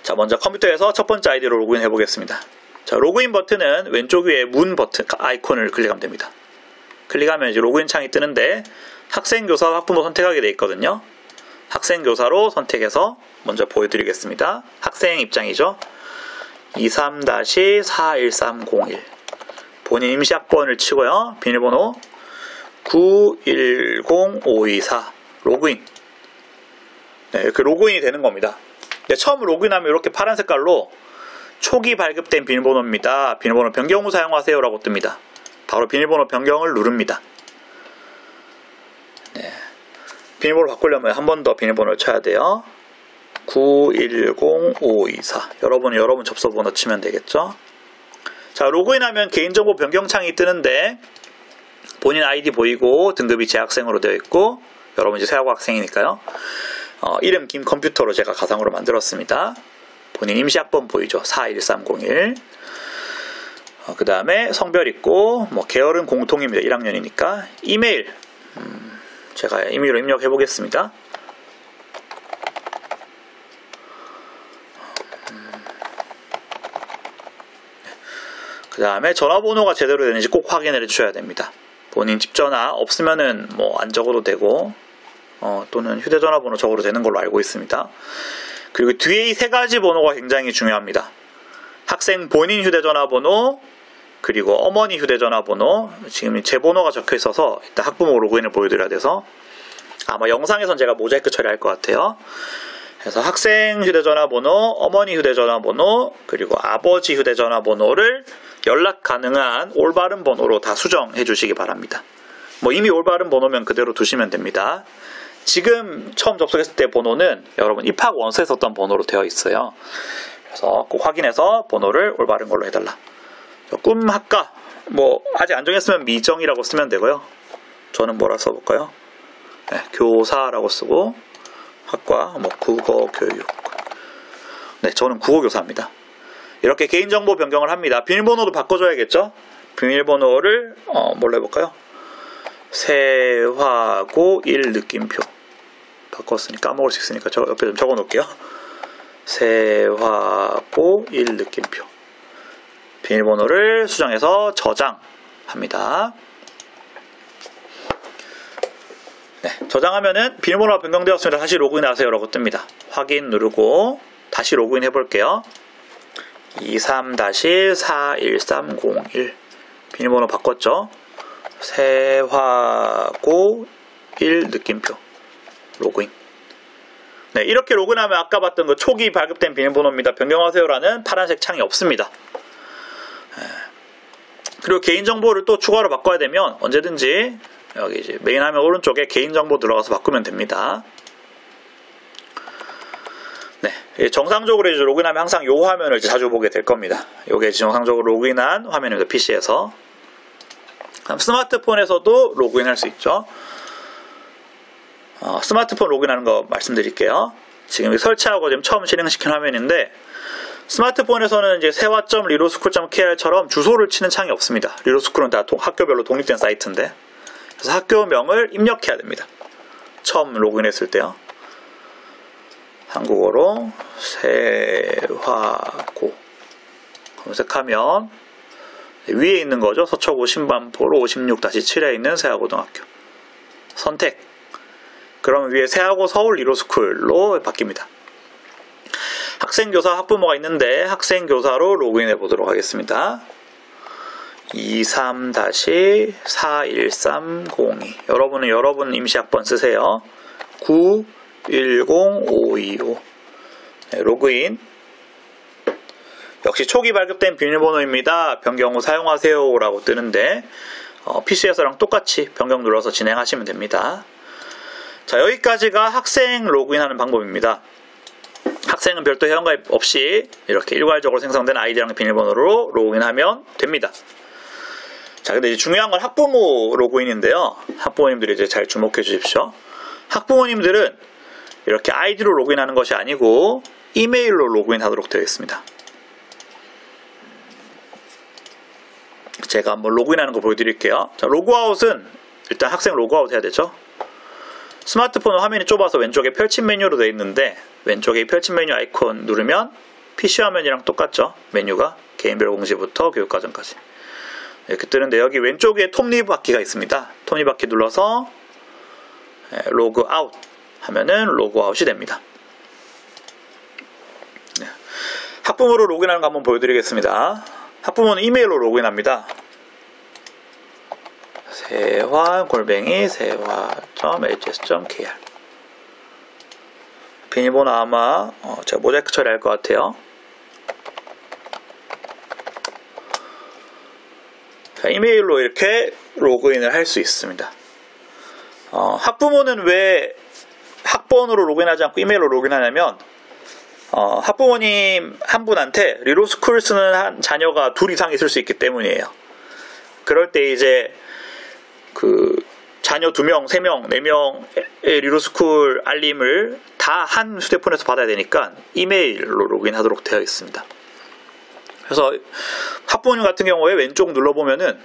Speaker 4: 자, 먼저 컴퓨터에서 첫 번째 아이디로 로그인 해보겠습니다. 자, 로그인 버튼은 왼쪽 위에 문 버튼 아이콘을 클릭하면 됩니다. 클릭하면 이제 로그인 창이 뜨는데 학생교사 학부모 선택하게 되어 있거든요. 학생교사로 선택해서 먼저 보여드리겠습니다. 학생 입장이죠. 23-41301. 본인 임시학번을 치고요. 비밀번호 910524. 로그인. 네, 이렇게 로그인이 되는 겁니다. 네, 처음 로그인하면 이렇게 파란 색깔로 초기 발급된 비밀번호입니다. 비밀번호 변경 후 사용하세요 라고 뜹니다. 바로 비밀번호 변경을 누릅니다. 네. 비밀번호 바꾸려면 한 번 더 비밀번호를 쳐야 돼요. 910524. 여러분 접수번호 치면 되겠죠. 자, 로그인하면 개인정보 변경창이 뜨는데 본인 아이디 보이고 등급이 재학생으로 되어 있고, 여러분 이제 새하고 학생이니까요. 이름 김컴퓨터로 제가 가상으로 만들었습니다. 본인 임시학번 보이죠. 41301. 그 다음에 성별 있고, 뭐 계열은 공통입니다. 1학년이니까. 이메일, 제가 이메일로 입력해 보겠습니다. 그 다음에 전화번호가 제대로 되는지 꼭 확인을 해주셔야 됩니다. 본인 집전화 없으면은 뭐 안 적어도 되고, 또는 휴대전화번호 적어도 되는 걸로 알고 있습니다. 그리고 뒤에 이 세 가지 번호가 굉장히 중요합니다. 학생 본인 휴대전화번호, 그리고 어머니 휴대전화 번호, 지금 제 번호가 적혀 있어서 일단 학부모 로그인을 보여드려야 돼서 아마 영상에선 제가 모자이크 처리할 것 같아요. 그래서 학생 휴대전화 번호, 어머니 휴대전화 번호, 그리고 아버지 휴대전화 번호를 연락 가능한 올바른 번호로 다 수정해 주시기 바랍니다. 뭐 이미 올바른 번호면 그대로 두시면 됩니다. 지금 처음 접속했을 때 번호는 여러분 입학 원서에 썼던 번호로 되어 있어요. 그래서 꼭 확인해서 번호를 올바른 걸로 해달라. 꿈학과 뭐 아직 안 정했으면 미정이라고 쓰면 되고요. 저는 뭐라 써볼까요? 네, 교사라고 쓰고 학과 뭐 국어교육. 네, 저는 국어교사입니다. 이렇게 개인정보 변경을 합니다. 비밀번호도 바꿔줘야겠죠? 비밀번호를 뭘로 해볼까요? 세화고 1 느낌표. 바꿨으니 까먹을 수 있으니까 저 옆에 좀 적어 놓을게요. 세화고 1 느낌표. 비밀번호를 수정해서 저장합니다. 네, 저장하면은 비밀번호가 변경되었습니다. 다시 로그인하세요 라고 뜹니다. 확인 누르고 다시 로그인 해볼게요. 23-41301 비밀번호 바꿨죠? 세화고 1 느낌표 로그인. 네, 이렇게 로그인하면 아까 봤던 그 초기 발급된 비밀번호입니다. 변경하세요라는 파란색 창이 없습니다. 그리고 개인정보를 또 추가로 바꿔야 되면 언제든지 여기 이제 메인 화면 오른쪽에 개인정보 들어가서 바꾸면 됩니다. 네, 정상적으로 이제 로그인하면 항상 이 화면을 자주 보게 될 겁니다. 이게 정상적으로 로그인한 화면입니다. PC에서. 스마트폰에서도 로그인할 수 있죠. 스마트폰 로그인하는 거 말씀드릴게요. 지금 설치하고 지금 처음 실행시킨 화면인데 스마트폰에서는 이제 세화.리로스쿨.kr처럼 주소를 치는 창이 없습니다. 리로스쿨은 다 학교별로 독립된 사이트인데 그래서 학교명을 입력해야 됩니다. 처음 로그인했을 때요. 한국어로 세화고 검색하면 위에 있는 거죠. 서초구 신반포로 56-7에 있는 세화고등학교 선택. 그럼 위에 세화고 서울 리로스쿨로 바뀝니다. 학생교사 학부모가 있는데 학생교사로 로그인해 보도록 하겠습니다. 23-41302 여러분은 여러분 임시학번 쓰세요. 910525 네, 로그인. 역시 초기 발급된 비밀번호입니다. 변경 후 사용하세요 라고 뜨는데 PC에서랑 똑같이 변경 눌러서 진행하시면 됩니다. 자, 여기까지가 학생 로그인하는 방법입니다. 학생은 별도 회원가입 없이 이렇게 일괄적으로 생성된 아이디랑 비밀번호로 로그인하면 됩니다. 자, 근데 이제 중요한 건 학부모 로그인인데요. 학부모님들이 이제 잘 주목해 주십시오. 학부모님들은 이렇게 아이디로 로그인하는 것이 아니고 이메일로 로그인하도록 되어 있습니다. 제가 한번 로그인하는 거 보여드릴게요. 자, 로그아웃은 일단 학생 로그아웃 해야 되죠. 스마트폰 화면이 좁아서 왼쪽에 펼친 메뉴로 되어 있는데 왼쪽에 펼친 메뉴 아이콘 누르면 PC 화면이랑 똑같죠. 메뉴가 개인별 공지부터 교육과정까지 이렇게 뜨는데 여기 왼쪽에 톱니바퀴가 있습니다. 톱니바퀴 눌러서 로그아웃 하면은 로그아웃이 됩니다. 네. 학부모로 로그인하는 거 한번 보여드리겠습니다. 학부모는 이메일로 로그인합니다. 세화@세화.hs.kr 비밀번호 아마 제가 모자이크 처리할 것 같아요. 자, 이메일로 이렇게 로그인을 할 수 있습니다. 학부모는 왜 학번으로 로그인하지 않고 이메일로 로그인하냐면 학부모님 한 분한테 리로스쿨 쓰는 한 자녀가 2 이상 있을 수 있기 때문이에요. 그럴 때 이제 그 자녀 2명, 3명, 4명의 리로스쿨 알림을 다 한 휴대폰에서 받아야 되니까 이메일로 로그인하도록 되어 있습니다. 그래서 학부모님 같은 경우에 왼쪽 눌러보면은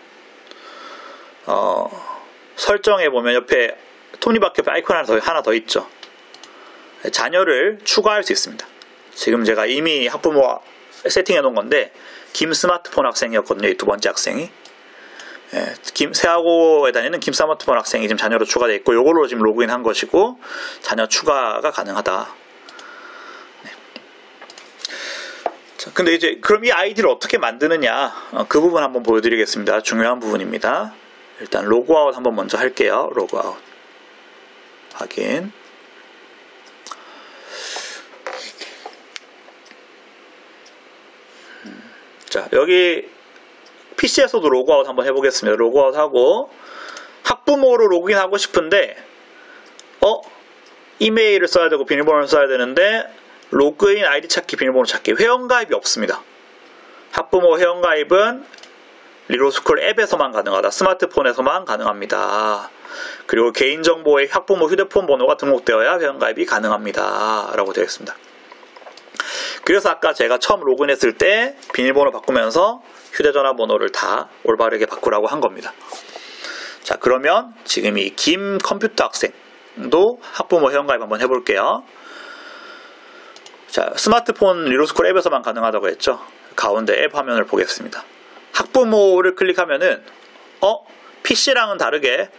Speaker 4: 설정해 보면 옆에 톱니바퀴 아이콘 하나 더 있죠. 자녀를 추가할 수 있습니다. 지금 제가 이미 학부모 세팅해 놓은 건데 김 스마트폰 학생이었거든요. 이 두 번째 학생이. 세하고에 다니는 김 스마트폰 학생이 지금 자녀로 추가되어 있고 이걸로 지금 로그인 한 것이고 자녀 추가가 가능하다. 네. 자, 근데 이제 그럼 이 아이디를 어떻게 만드느냐, 그 부분 한번 보여드리겠습니다. 중요한 부분입니다. 일단 로그아웃 한번 먼저 할게요. 로그아웃 확인. 자, 여기 PC에서도 로그아웃 한번 해보겠습니다. 로그아웃 하고 학부모로 로그인하고 싶은데 이메일을 써야 되고 비밀번호를 써야 되는데 로그인 아이디 찾기 비밀번호 찾기 회원가입이 없습니다. 학부모 회원가입은 리로스쿨 앱에서만 가능하다. 스마트폰에서만 가능합니다. 그리고 개인정보에 학부모 휴대폰 번호가 등록되어야 회원가입이 가능합니다. 라고 되어 있습니다. 그래서 아까 제가 처음 로그인했을 때 비밀번호 바꾸면서 휴대전화 번호를 다 올바르게 바꾸라고 한 겁니다. 자, 그러면 지금 이 김 컴퓨터 학생도 학부모 회원가입 한번 해볼게요. 자, 스마트폰 리로스쿨 앱에서만 가능하다고 했죠. 가운데 앱 화면을 보겠습니다. 학부모를 클릭하면은 PC랑은 다르게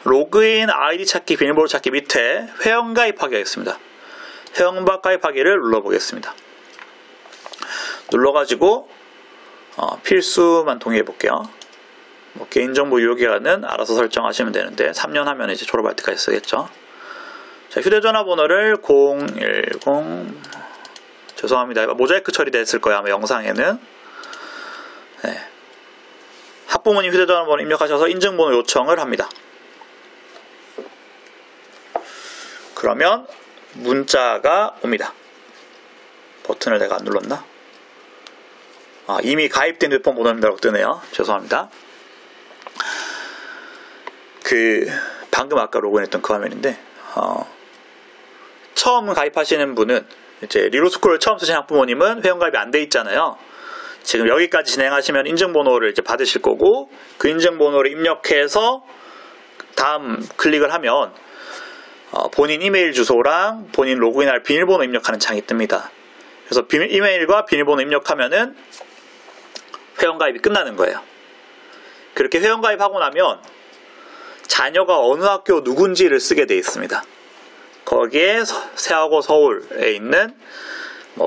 Speaker 4: 로그인 아이디 찾기 비밀번호 찾기 밑에 회원가입하기가 있습니다. 회원가입하기를 눌러보겠습니다. 눌러가지고 필수만 동의해 볼게요. 개인정보 유효기간은 알아서 설정하시면 되는데 3년 하면 이제 졸업할 때까지 쓰겠죠. 자, 휴대전화 번호를 010 죄송합니다. 모자이크 처리됐을 거예요. 아마 영상에는. 네. 학부모님 휴대전화 번호 입력하셔서 인증번호 요청을 합니다. 그러면 문자가 옵니다. 버튼을 내가 안 눌렀나? 이미 가입된 휴대폰 번호입니다라고 뜨네요. 죄송합니다. 방금 아까 로그인했던 그 화면인데, 처음 가입하시는 분은, 이제, 리로스쿨을 처음 쓰신 학부모님은 회원가입이 안 돼 있잖아요. 지금 여기까지 진행하시면 인증번호를 이제 받으실 거고, 그 인증번호를 입력해서 다음 클릭을 하면, 본인 이메일 주소랑 본인 로그인할 비밀번호 입력하는 창이 뜹니다. 그래서 이메일과 비밀번호 입력하면은 회원가입이 끝나는 거예요. 그렇게 회원가입하고 나면 자녀가 어느 학교 누군지를 쓰게 되어 있습니다. 거기에 세하고 서울에 있는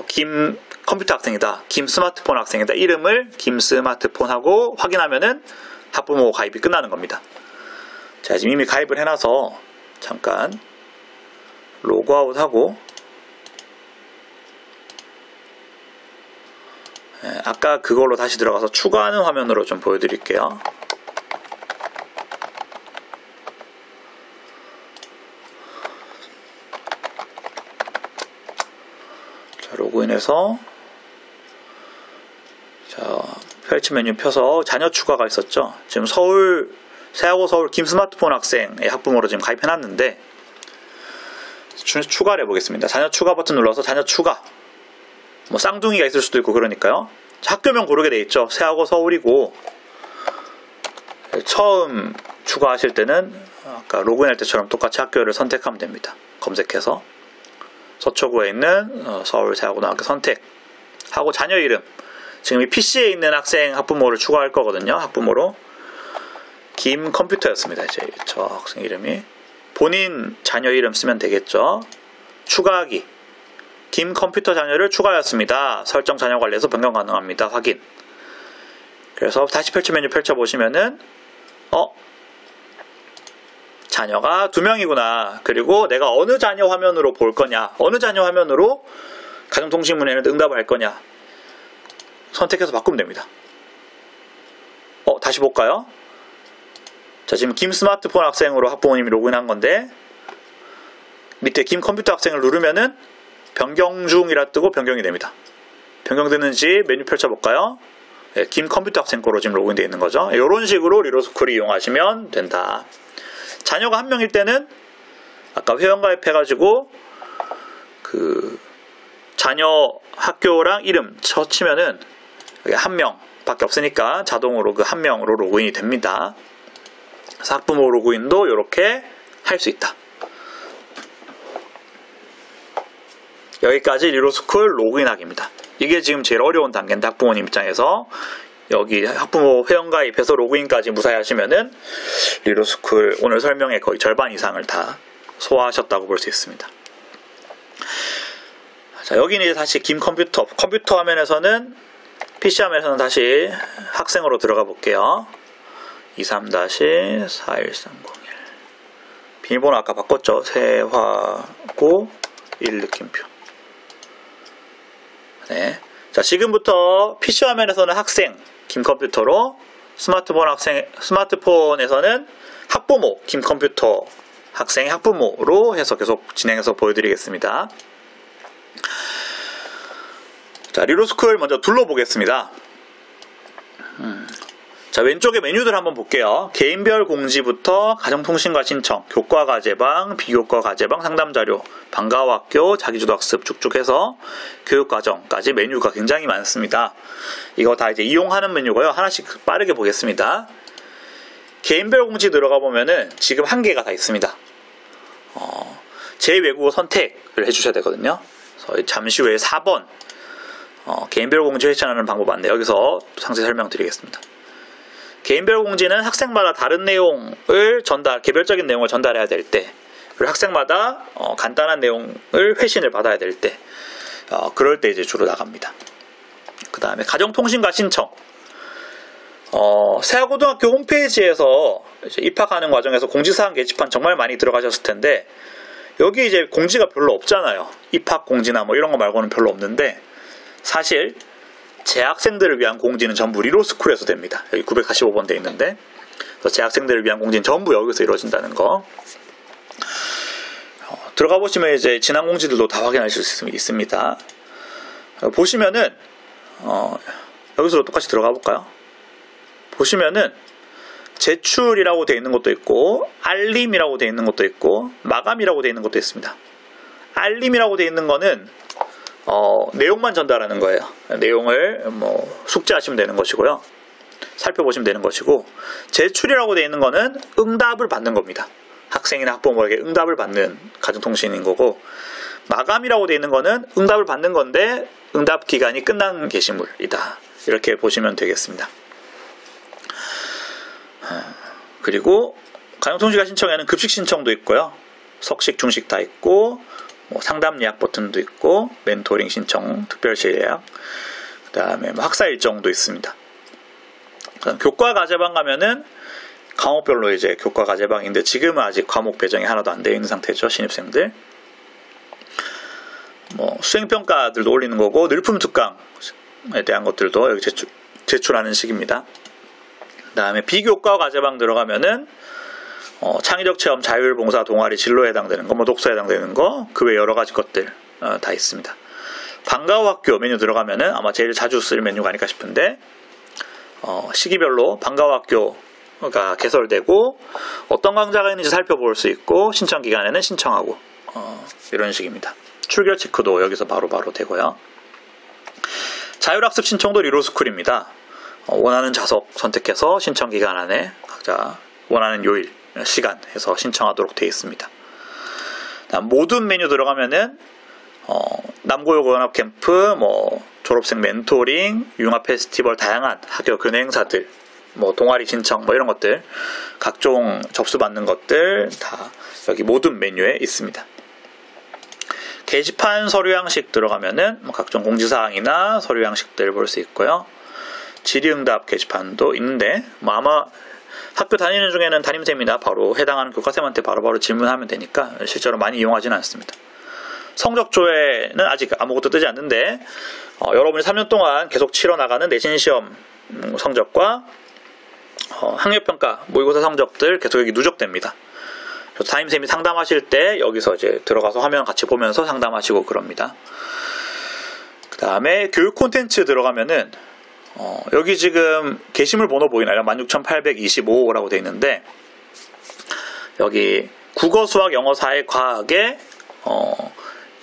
Speaker 4: 김 컴퓨터 학생이다, 김 스마트폰 학생이다, 이름을 김 스마트폰하고 확인하면은 학부모 가입이 끝나는 겁니다. 자, 지금 이미 가입을 해놔서 잠깐 로그아웃하고 아까 그걸로 다시 들어가서 추가하는 화면으로 좀 보여드릴게요. 자, 로그인해서 자, 펼치 메뉴 펴서 자녀 추가가 있었죠. 지금 세하고 서울 김 스마트폰 학생의 학부모로 지금 가입해놨는데 추가를 해보겠습니다. 자녀 추가 버튼 눌러서 자녀 추가. 쌍둥이가 있을 수도 있고 그러니까요. 학교명 고르게 돼 있죠. 세하고 서울이고 처음 추가하실 때는 아까 로그인할 때처럼 똑같이 학교를 선택하면 됩니다. 검색해서 서초구에 있는 서울 세하고등학교 선택하고 자녀 이름. 지금 이 PC에 있는 학생 학부모를 추가할 거거든요. 학부모로 김 컴퓨터였습니다. 이제 저 학생 이름이 본인 자녀 이름 쓰면 되겠죠. 추가하기. 김 컴퓨터 자녀를 추가하였습니다. 설정 자녀 관리해서 변경 가능합니다. 확인. 그래서 다시 펼치 메뉴 펼쳐보시면은 자녀가 2명이구나. 그리고 내가 어느 자녀 화면으로 볼 거냐, 어느 자녀 화면으로 가정통신문에는 응답을 할 거냐 선택해서 바꾸면 됩니다. 다시 볼까요? 자, 지금 김 스마트폰 학생으로 학부모님이 로그인한 건데 밑에 김 컴퓨터 학생을 누르면은 변경 중이라 뜨고 변경이 됩니다. 변경되는지 메뉴 펼쳐볼까요? 네, 김 컴퓨터 학생 거로 지금 로그인되어 있는 거죠. 이런 식으로 리로스쿨을 이용하시면 된다. 자녀가 한 명일 때는 아까 회원가입해가지고 그 자녀 학교랑 이름 쳐치면은 한 명밖에 없으니까 자동으로 그 한 명으로 로그인이 됩니다. 그래서 학부모 로그인도 이렇게 할 수 있다. 여기까지 리로스쿨 로그인하기입니다. 이게 지금 제일 어려운 단계인데 학부모님 입장에서 여기 학부모 회원가입해서 로그인까지 무사히 하시면은 리로스쿨 오늘 설명의 거의 절반 이상을 다 소화하셨다고 볼 수 있습니다. 자, 여기는 이제 다시 김 컴퓨터 화면에서는 PC 화면에서는 다시 학생으로 들어가 볼게요. 23-41301 비밀번호 아까 바꿨죠. 세화고 1 느낌표. 네. 자, 지금부터 PC 화면에서는 학생 김컴퓨터로, 스마트폰에서는 학부모 김컴퓨터 학생의 학부모로 해서 계속 진행해서 보여드리겠습니다. 자, 리로스쿨 먼저 둘러보겠습니다. 자, 왼쪽에 메뉴들 한번 볼게요. 개인별 공지부터 가정통신과 신청, 교과과제방, 비교과과제방, 상담자료, 방과후학교, 자기주도학습 쭉쭉 해서 교육과정까지 메뉴가 굉장히 많습니다. 이거 다 이제 이용하는 메뉴고요. 하나씩 빠르게 보겠습니다. 개인별 공지 들어가 보면은 지금 한 개가 다 있습니다. 제2외국어 선택을 해주셔야 되거든요. 그래서 잠시 후에 4번 개인별 공지 회전하는 방법 안내 여기서 상세히 설명드리겠습니다. 개인별 공지는 학생마다 다른 내용을 개별적인 내용을 전달해야 될 때, 그리고 학생마다 간단한 내용을 회신을 받아야 될 때, 그럴 때 이제 주로 나갑니다. 그 다음에 가정통신과 신청. 세화고등학교 홈페이지에서 이제 입학하는 과정에서 공지사항 게시판 정말 많이 들어가셨을 텐데, 여기 이제 공지가 별로 없잖아요. 입학 공지나 뭐 이런 거 말고는 별로 없는데, 사실 재학생들을 위한 공지는 전부 리로스쿨에서 됩니다. 여기 945번 돼 있는데, 재학생들을 위한 공지는 전부 여기서 이루어진다는 거. 들어가 보시면 이제 지난 공지들도 다 확인하실 수 있습니다. 보시면은 여기서 똑같이 들어가 볼까요? 보시면은 제출이라고 되어 있는 것도 있고, 알림이라고 되어 있는 것도 있고, 마감이라고 되어 있는 것도 있습니다. 알림이라고 되어 있는 거는 내용만 전달하는 거예요. 내용을 숙지하시면 되는 것이고요. 살펴보시면 되는 것이고, 제출이라고 되어 있는 거는 응답을 받는 겁니다. 학생이나 학부모에게 응답을 받는 가정통신인 거고, 마감이라고 되어 있는 거는 응답을 받는 건데 응답 기간이 끝난 게시물이다. 이렇게 보시면 되겠습니다. 그리고 가정통신과 신청에는 급식 신청도 있고요. 석식, 중식 다 있고, 상담 예약 버튼도 있고, 멘토링 신청, 특별시 예약, 그 다음에 학사 일정도 있습니다. 그다음 교과 과제방 가면은 과목별로 이제 교과 과제방인데, 지금은 아직 과목 배정이 하나도 안 되어 있는 상태죠. 신입생들. 수행평가들도 올리는 거고, 늘품 특강에 대한 것들도 여기 제출하는 식입니다. 그 다음에 비교과 과제방 들어가면은 창의적 체험, 자율봉사, 동아리, 진로에 해당되는 거, 독서에 해당되는 거, 그 외 여러 가지 것들 다 있습니다. 방과후학교 메뉴 들어가면은 아마 제일 자주 쓸 메뉴가 아닐까 싶은데, 시기별로 방과후학교가 개설되고 어떤 강좌가 있는지 살펴볼 수 있고, 신청 기간에는 신청하고 이런 식입니다. 출결 체크도 여기서 바로바로 되고요. 자율학습 신청도 리로스쿨입니다. 원하는 좌석 선택해서 신청 기간 안에 각자 원하는 요일, 시간 해서 신청하도록 되어 있습니다. 모든 메뉴 들어가면은 남고여고 연합 캠프, 졸업생 멘토링, 융합 페스티벌, 다양한 학교 교내 행사들, 동아리 신청 이런 것들, 각종 접수받는 것들 다 여기 모든 메뉴에 있습니다. 게시판 서류 양식 들어가면은 각종 공지사항이나 서류 양식들 볼 수 있고요. 질의응답 게시판도 있는데, 아마 학교 다니는 중에는 담임쌤이나 바로 해당하는 교과쌤한테 바로바로 질문하면 되니까 실제로 많이 이용하지는 않습니다. 성적조회는 아직 아무것도 뜨지 않는데, 여러분이 3년 동안 계속 치러나가는 내신시험 성적과 학력평가, 모의고사 성적들 계속 여기 누적됩니다. 그래서 담임쌤이 상담하실 때 여기서 이제 들어가서 화면 같이 보면서 상담하시고 그럽니다. 그 다음에 교육 콘텐츠 들어가면은 여기 지금 게시물 번호 보이나요? 16825라고 되어 있는데, 여기 국어, 수학, 영어, 사회, 과학의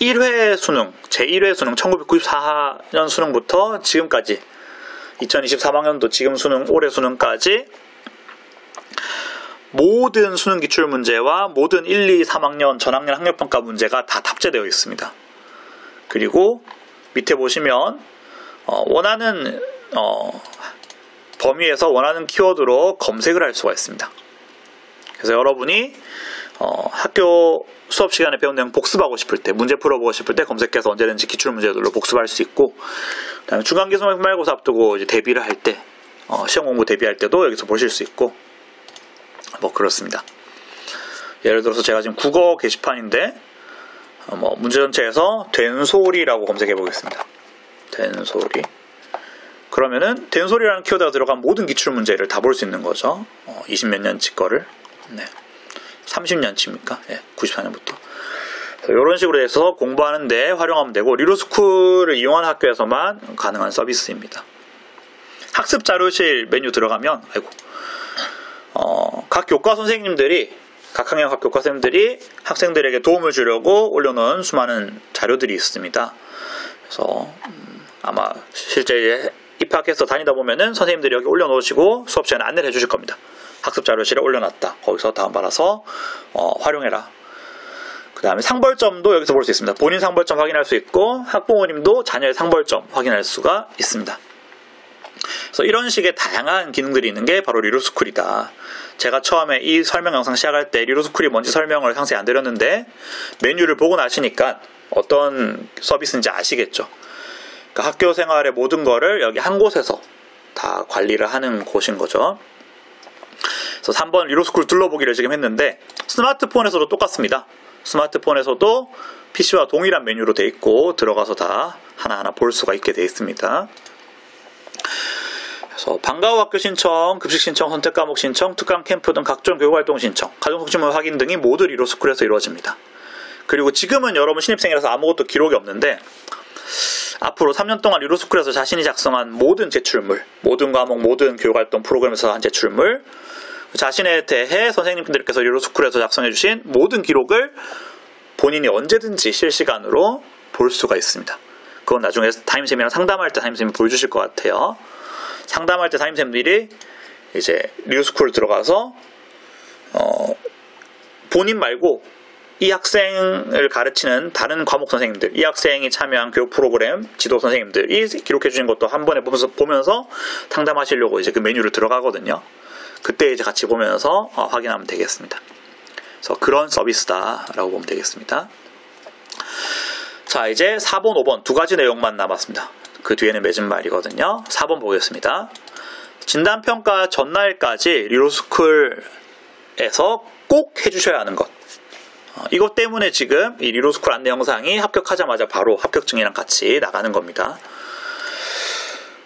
Speaker 4: 1회 수능, 제1회 수능 1994년 수능부터 지금까지 2023학년도 지금 수능, 올해 수능까지 모든 수능 기출 문제와 모든 1, 2, 3학년 전학년 학력평가 문제가 다 탑재되어 있습니다. 그리고 밑에 보시면 원하는 범위에서 원하는 키워드로 검색을 할 수가 있습니다. 그래서 여러분이 학교 수업 시간에 배운 내용 복습하고 싶을 때, 문제 풀어보고 싶을 때 검색해서 언제든지 기출문제들로 복습할 수 있고, 그다음에 중간기말고사 앞두고 이제 대비를 할 때, 시험 공부 대비할 때도 여기서 보실 수 있고, 뭐 그렇습니다. 예를 들어서 제가 지금 국어 게시판인데, 문제 전체에서 된소리라고 검색해 보겠습니다. 된소리. 그러면은 된소리라는 키워드가 들어간 모든 기출문제를 다 볼 수 있는 거죠. 20몇 년치 거를. 네. 30년치입니까? 네, 94년부터. 이런 식으로 해서 공부하는데 활용하면 되고, 리로스쿨을 이용한 학교에서만 가능한 서비스입니다. 학습 자료실 메뉴 들어가면, 각 교과 선생님들이, 각 학년 각 교과 선생님들이 학생들에게 도움을 주려고 올려놓은 수많은 자료들이 있습니다. 그래서 아마 실제 입학해서 다니다 보면은 선생님들이 여기 올려놓으시고 수업 시간에 안내를 해주실 겁니다. 학습 자료실에 올려놨다. 거기서 다운받아서 활용해라. 그 다음에 상벌점도 여기서 볼 수 있습니다. 본인 상벌점 확인할 수 있고 학부모님도 자녀의 상벌점 확인할 수가 있습니다. 그래서 이런 식의 다양한 기능들이 있는 게 바로 리로스쿨이다. 제가 처음에 이 설명 영상 시작할 때 리로스쿨이 뭔지 설명을 상세히 안 드렸는데 메뉴를 보고 나시니까 어떤 서비스인지 아시겠죠. 그러니까 학교 생활의 모든 거를 여기 한 곳에서 다 관리를 하는 곳인 거죠. 그래서 3번 리로스쿨 둘러보기를 지금 했는데 스마트폰에서도 똑같습니다. 스마트폰에서도 PC와 동일한 메뉴로 돼 있고 들어가서 다 하나하나 볼 수가 있게 돼 있습니다. 그래서 방과 후 학교 신청, 급식 신청, 선택 과목 신청, 특강 캠프 등 각종 교육활동 신청, 가정복지물 확인 등이 모두 리로스쿨에서 이루어집니다. 그리고 지금은 여러분 신입생이라서 아무것도 기록이 없는데 앞으로 3년 동안 리로스쿨에서 자신이 작성한 모든 제출물, 모든 과목, 모든 교육활동 프로그램에서 한 제출물, 자신에 대해 선생님들께서 리로스쿨에서 작성해주신 모든 기록을 본인이 언제든지 실시간으로 볼 수가 있습니다. 그건 나중에 담임쌤이랑 상담할 때 담임쌤이 보여주실 것 같아요. 상담할 때 담임쌤들이 이제 리로스쿨 들어가서 본인 말고 이 학생을 가르치는 다른 과목 선생님들, 이 학생이 참여한 교육 프로그램 지도 선생님들이 기록해 주신 것도 한 번에 보면서 상담하시려고 이제 그 메뉴를 들어가거든요. 그때 이제 같이 보면서 확인하면 되겠습니다. 그래서 그런 서비스다라고 보면 되겠습니다. 자, 이제 4번, 5번 두 가지 내용만 남았습니다. 그 뒤에는 맺은 말이거든요. 4번 보겠습니다. 진단평가 전날까지 리로스쿨에서 꼭 해주셔야 하는 것. 이것 때문에 지금 이 리로스쿨 안내 영상이 합격하자마자 바로 합격증이랑 같이 나가는 겁니다.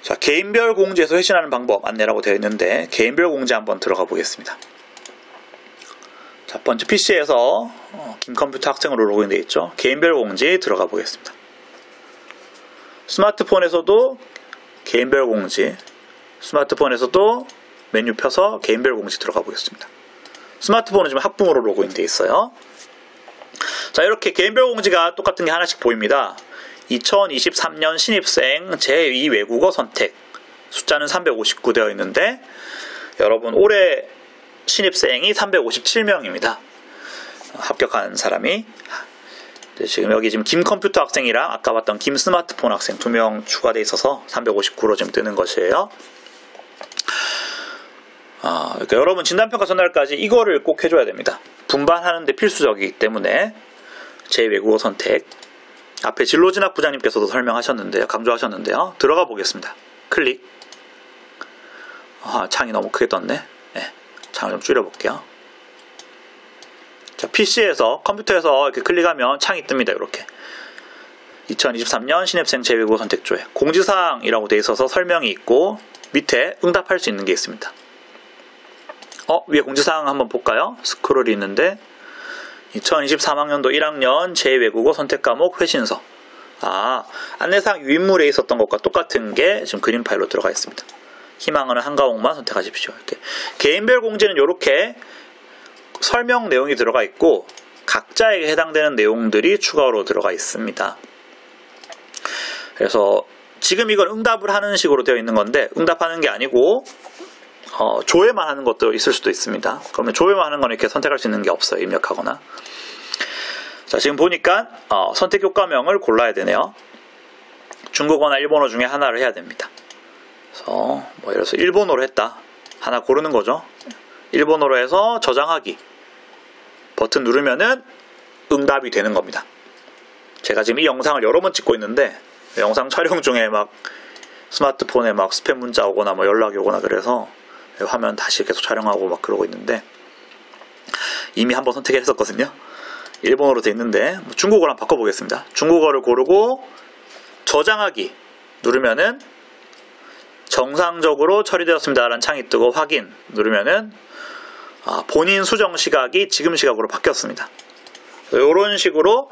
Speaker 4: 자, 개인별 공지에서 회신하는 방법 안내라고 되어 있는데 개인별 공지 한번 들어가 보겠습니다. 자, 먼저 PC에서 김컴퓨터 학생으로 로그인되어 있죠. 개인별 공지 들어가 보겠습니다. 스마트폰에서도 개인별 공지, 스마트폰에서도 메뉴 펴서 개인별 공지 들어가 보겠습니다. 스마트폰은 지금 학부모로 로그인되어 있어요. 자, 이렇게 개인별 공지가 똑같은 게 하나씩 보입니다. 2023년 신입생 제2 외국어 선택 숫자는 359 되어 있는데 여러분 올해 신입생이 357명입니다. 합격한 사람이 지금 여기 지금 김컴퓨터 학생이랑 아까 봤던 김스마트폰 학생 2명 추가되어 있어서 359로 지금 뜨는 것이에요. 그러니까 여러분 진단평가 전날까지 이거를 꼭 해줘야 됩니다. 분반하는데 필수적이기 때문에 제2외국어 선택 앞에 진로진학 부장님께서도 설명하셨는데요. 강조하셨는데요. 들어가 보겠습니다. 클릭. 창이 너무 크게 떴네. 네, 창을 좀 줄여볼게요. 자, PC에서 컴퓨터에서 이렇게 클릭하면 창이 뜹니다. 이렇게 2023년 신입생 제2외국어 선택조회 공지사항이라고 되어 있어서 설명이 있고 밑에 응답할 수 있는 게 있습니다. 위에 공지사항 한번 볼까요? 스크롤이 있는데 2023학년도 1학년 제2외국어 선택과목 회신서. 안내사항 유인물에 있었던 것과 똑같은 게 지금 그림 파일로 들어가 있습니다. 희망하는 한 과목만 선택하십시오. 이렇게 개인별 공지는 이렇게 설명 내용이 들어가 있고 각자에게 해당되는 내용들이 추가로 들어가 있습니다. 그래서 지금 이걸 응답을 하는 식으로 되어 있는 건데 응답하는 게 아니고 조회만 하는 것도 있을 수도 있습니다. 그러면 조회만 하는 건 이렇게 선택할 수 있는 게 없어요. 입력하거나. 자, 지금 보니까 선택 교과명을 골라야 되네요. 중국어나 일본어 중에 하나를 해야 됩니다. 그래서 예를 들어서 일본어로 했다. 하나 고르는 거죠. 일본어로 해서 저장하기 버튼 누르면은 응답이 되는 겁니다. 제가 지금 이 영상을 여러 번 찍고 있는데 영상 촬영 중에 막 스마트폰에 막 스팸 문자 오거나 뭐 연락이 오거나 그래서 화면 다시 계속 촬영하고 막 그러고 있는데 이미 한번 선택했었거든요. 일본어로 돼 있는데 중국어로 한번 바꿔보겠습니다. 중국어를 고르고 저장하기 누르면은 정상적으로 처리되었습니다라는 창이 뜨고 확인 누르면은 본인 수정 시각이 지금 시각으로 바뀌었습니다. 이런 식으로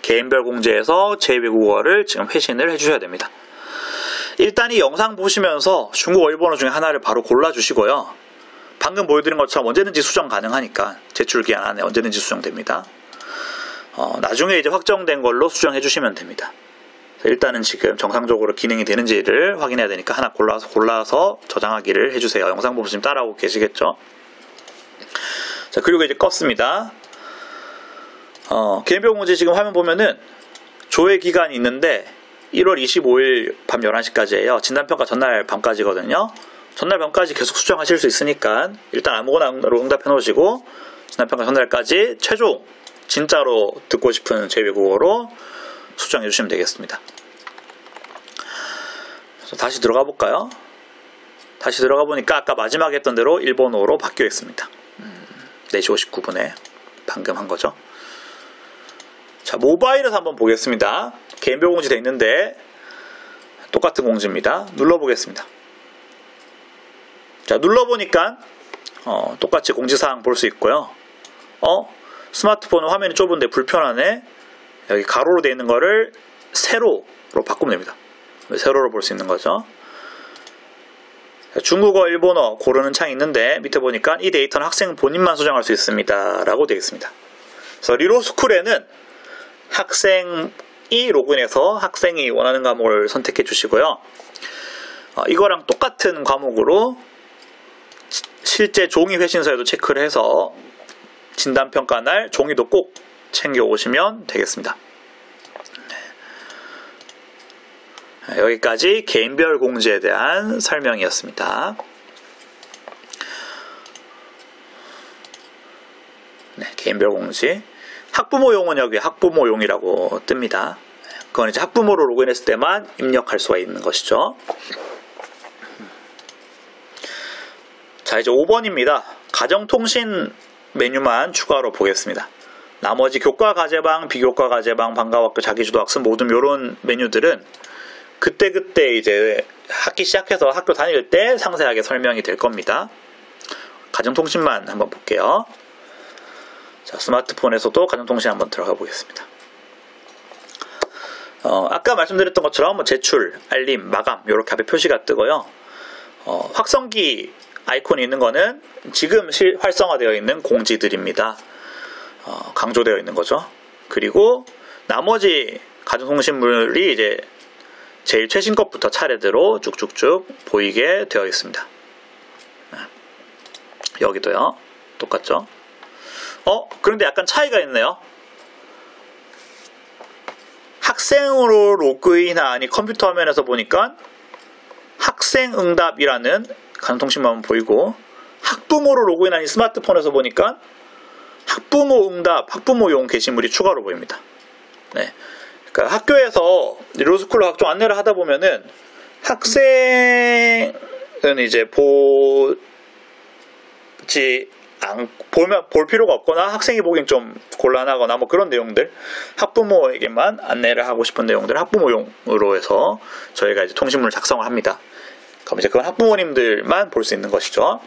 Speaker 4: 개인별 공지에서 제2외국어를 지금 회신을 해주셔야 됩니다. 일단 이 영상 보시면서 중국어, 일본어 중에 하나를 바로 골라주시고요. 방금 보여드린 것처럼 언제든지 수정 가능하니까 제출 기한 안에 언제든지 수정됩니다. 나중에 이제 확정된 걸로 수정해 주시면 됩니다. 일단은 지금 정상적으로 기능이 되는지를 확인해야 되니까 하나 골라서 저장하기를 해주세요. 영상 보면 지금 따라하고 계시겠죠? 자, 그리고 이제 껐습니다. 개인별 공지 지금 화면 보면은 조회 기간이 있는데 1월 25일 밤 11시까지예요. 진단평가 전날 밤까지거든요. 전날 밤까지 계속 수정하실 수 있으니까 일단 아무거나로 응답해 놓으시고 진단평가 전날까지 최종 진짜로 듣고 싶은 제2외국어로 수정해 주시면 되겠습니다. 그래서 다시 들어가 볼까요? 다시 들어가 보니까 아까 마지막에 했던 대로 일본어로 바뀌어 있습니다. 4시 59분에 방금 한 거죠. 자, 모바일에서 한번 보겠습니다. 개인별 공지 되어 있는데 똑같은 공지입니다. 눌러보겠습니다. 자, 눌러보니까 똑같이 공지사항 볼 수 있고요. 스마트폰 화면이 좁은데 불편하네. 여기 가로로 되어 있는 거를 세로로 바꾸면 됩니다. 세로로 볼 수 있는 거죠. 중국어, 일본어 고르는 창이 있는데 밑에 보니까 이 데이터는 학생 본인만 수정할 수 있습니다 라고 되어 있습니다. 그래서 리로스쿨에는 학생이 로그인해서 학생이 원하는 과목을 선택해 주시고요. 이거랑 똑같은 과목으로 실제 종이 회신서에도 체크를 해서 진단평가 날 종이도 꼭 챙겨 오시면 되겠습니다. 네. 여기까지 개인별 공지에 대한 설명이었습니다. 네, 개인별 공지. 학부모용은 여기 학부모용이라고 뜹니다. 그건 이제 학부모로 로그인했을 때만 입력할 수가 있는 것이죠. 자, 이제 5번입니다. 가정통신 메뉴만 추가로 보겠습니다. 나머지 교과 과제방, 비교과 과제방, 방과학교, 자기주도 학습 모든 이런 메뉴들은 그때그때 이제 학기 시작해서 학교 다닐 때 상세하게 설명이 될 겁니다. 가정통신만 한번 볼게요. 자, 스마트폰에서도 가정통신 한번 들어가 보겠습니다. 아까 말씀드렸던 것처럼 제출, 알림, 마감 이렇게 앞에 표시가 뜨고요. 확성기 아이콘이 있는 거는 지금 활성화되어 있는 공지들입니다. 강조되어 있는 거죠. 그리고 나머지 가정통신물이 이제 제일 최신 것부터 차례대로 쭉쭉쭉 보이게 되어 있습니다. 여기도요. 똑같죠? 그런데 약간 차이가 있네요. 학생으로 로그인하니 컴퓨터 화면에서 보니까 학생응답이라는 가정통신만 보이고 학부모로 로그인하니 스마트폰에서 보니까 학부모응답, 학부모용 게시물이 추가로 보입니다. 네. 그러니까 학교에서 리로스쿨로 학종 안내를 하다 보면은 학생은 이제 볼 필요가 없거나 학생이 보기엔 좀 곤란하거나 뭐 그런 내용들, 학부모에게만 안내를 하고 싶은 내용들 학부모용으로 해서 저희가 이제 통신문을 작성을 합니다. 그럼 이제 그건 학부모님들만 볼 수 있는 것이죠.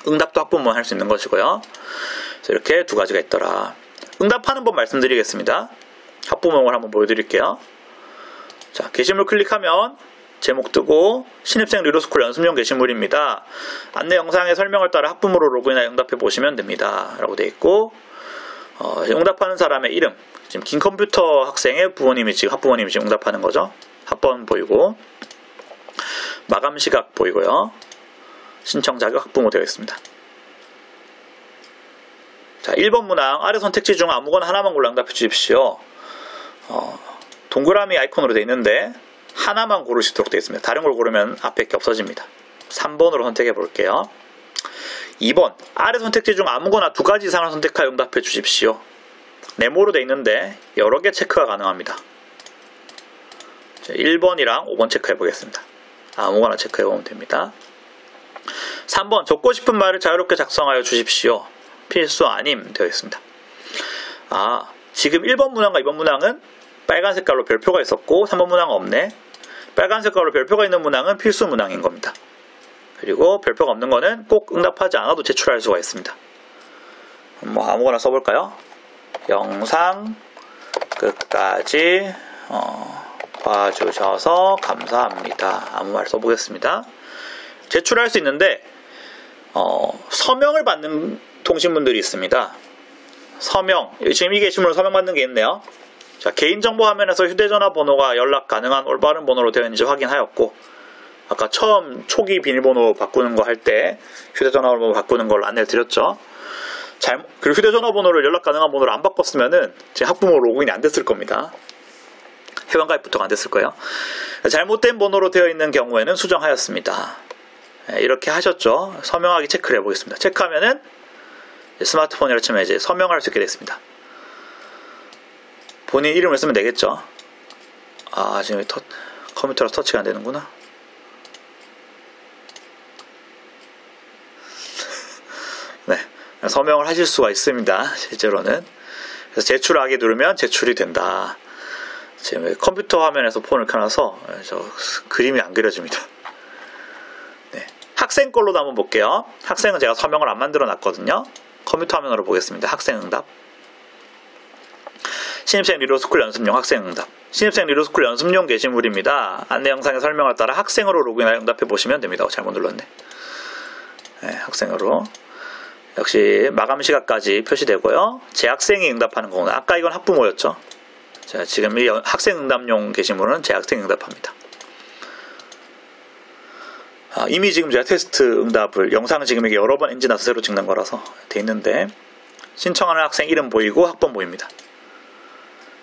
Speaker 4: 응답도 학부모만 할 수 있는 것이고요. 그래서 이렇게 두 가지가 있더라. 응답하는 법 말씀드리겠습니다. 학부모용을 한번 보여드릴게요. 자, 게시물 클릭하면 제목 뜨고 신입생 리로스쿨 연습용 게시물입니다. 안내 영상의 설명을 따라 학부모로 로그인하여 응답해 보시면 됩니다. 라고 되어 있고 응답하는 사람의 이름, 지금 김컴퓨터 학생의 부모님이 지금 학부모님이 지금 응답하는 거죠. 학번 보이고 마감 시각 보이고요. 신청 자격 학부모 되어 있습니다. 자, 1번 문항 아래 선택지 중 아무거나 하나만 골라 응답해 주십시오. 동그라미 아이콘으로 되어 있는데 하나만 고르시도록 되어 있습니다. 다른 걸 고르면 앞에 게 없어집니다. 3번으로 선택해 볼게요. 2번 아래 선택지 중 아무거나 2가지 이상을 선택하여 응답해 주십시오. 네모로 돼 있는데 여러 개 체크가 가능합니다. 1번이랑 5번 체크해 보겠습니다. 아무거나 체크해 보면 됩니다. 3번 적고 싶은 말을 자유롭게 작성하여 주십시오. 필수 아님 되어 있습니다. 지금 1번 문항과 2번 문항은 빨간 색깔로 별표가 있었고 3번 문항은 없네. 빨간 색깔로 별표가 있는 문항은 필수 문항인 겁니다. 그리고 별표가 없는 거는 꼭 응답하지 않아도 제출할 수가 있습니다. 뭐 아무거나 써볼까요? 영상 끝까지 봐주셔서 감사합니다. 아무 말 써보겠습니다. 제출할 수 있는데 서명을 받는 통신문들이 있습니다. 서명, 지금 이 게시물은 서명 받는 게 있네요. 자, 개인정보 화면에서 휴대전화 번호가 연락 가능한 올바른 번호로 되어 있는지 확인하였고, 아까 처음 초기 비밀번호 바꾸는 거 할 때 휴대전화 번호 바꾸는 걸 안내를 드렸죠. 그리고 휴대전화 번호를 연락 가능한 번호로 안 바꿨으면은 제 학부모 로그인이 안 됐을 겁니다. 회원가입부터가 안 됐을 거예요. 잘못된 번호로 되어 있는 경우에는 수정하였습니다. 이렇게 하셨죠. 서명하기 체크를 해보겠습니다. 체크하면은 스마트폰이라 치면 이제 서명할 수 있게 됐습니다. 본인 이름을 쓰면 되겠죠. 지금 컴퓨터로 터치가 안 되는구나. 네, 서명을 하실 수가 있습니다. 실제로는. 그래서 제출하기 누르면 제출이 된다. 지금 컴퓨터 화면에서 폰을 켜놔서 그림이 안 그려집니다. 네, 학생 걸로도 한번 볼게요. 학생은 제가 서명을 안 만들어 놨거든요. 컴퓨터 화면으로 보겠습니다. 학생 응답. 신입생 리로스쿨 연습용 학생 응답. 신입생 리로스쿨 연습용 게시물입니다. 안내 영상의 설명을 따라 학생으로 로그인하여 응답해 보시면 됩니다. 잘못 눌렀네. 네, 학생으로. 역시 마감 시각까지 표시되고요. 재학생이 응답하는 거구나. 아까 이건 학부모였죠. 자, 지금 이 학생 응답용 게시물은 재학생이 응답합니다. 이미 지금 제가 테스트 응답을 영상 지금 이게 여러 번 엔진나서 새로 찍는 거라서 돼 있는데, 신청하는 학생 이름 보이고 학번 보입니다.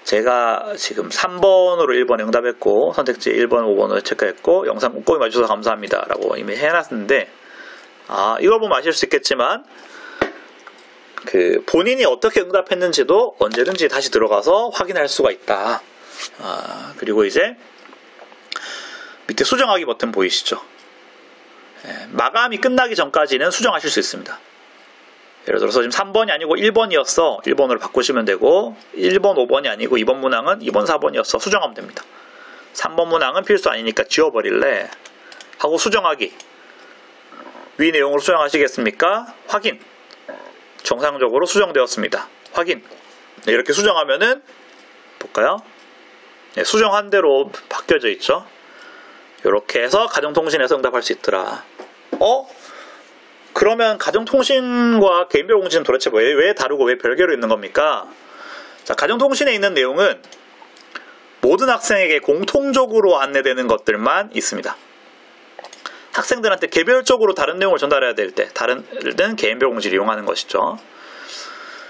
Speaker 4: 제가 지금 3번으로 1번에 응답했고 선택지 1번, 5번을 체크했고 영상 꼼꼼히 봐주셔서 감사합니다 라고 이미 해놨는데, 이걸 보면 아실 수 있겠지만 본인이 어떻게 응답했는지도 언제든지 다시 들어가서 확인할 수가 있다. 그리고 이제 밑에 수정하기 버튼 보이시죠? 마감이 끝나기 전까지는 수정하실 수 있습니다. 예를 들어서 지금 3번이 아니고 1번이었어. 1번으로 바꾸시면 되고, 1번, 5번이 아니고 2번 문항은 2번, 4번이었어. 수정하면 됩니다. 3번 문항은 필수 아니니까 지워버릴래 하고 수정하기. 위 내용으로 수정하시겠습니까? 확인. 정상적으로 수정되었습니다. 확인. 네, 이렇게 수정하면은 볼까요? 네, 수정한 대로 바뀌어져 있죠. 이렇게 해서 가정통신에서 응답할 수 있더라. 그러면 가정통신과 개인별공지는 도대체 왜 다르고 왜 별개로 있는 겁니까? 자, 가정통신에 있는 내용은 모든 학생에게 공통적으로 안내되는 것들만 있습니다. 학생들한테 개별적으로 다른 내용을 전달해야 될 때 다른 개인별 공지를 이용하는 것이죠.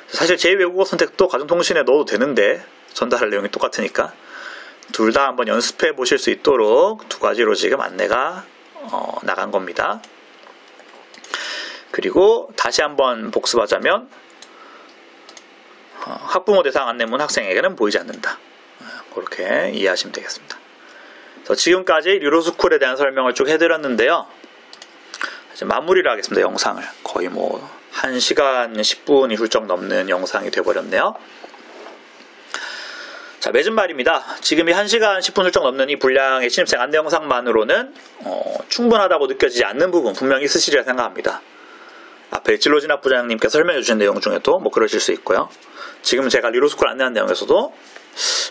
Speaker 4: 사실 제2외국어 선택도 가정통신에 넣어도 되는데 전달할 내용이 똑같으니까 둘 다 한번 연습해 보실 수 있도록 2가지로 지금 안내가 나간 겁니다. 그리고 다시 한번 복습하자면 학부모 대상 안내문 학생에게는 보이지 않는다. 그렇게 이해하시면 되겠습니다. 지금까지 리로스쿨에 대한 설명을 쭉 해드렸는데요. 이제 마무리를 하겠습니다. 영상을 거의 1시간 10분이 훌쩍 넘는 영상이 되어버렸네요. 자, 맺은 말입니다. 지금 이 1시간 10분 훌쩍 넘는 이 분량의 신입생 안내 영상만으로는 충분하다고 느껴지지 않는 부분 분명히 있으시리라 생각합니다. 앞에 진로진학 부장님께서 설명해 주신 내용 중에도 그러실 수 있고요. 지금 제가 리로스쿨 안내한 내용에서도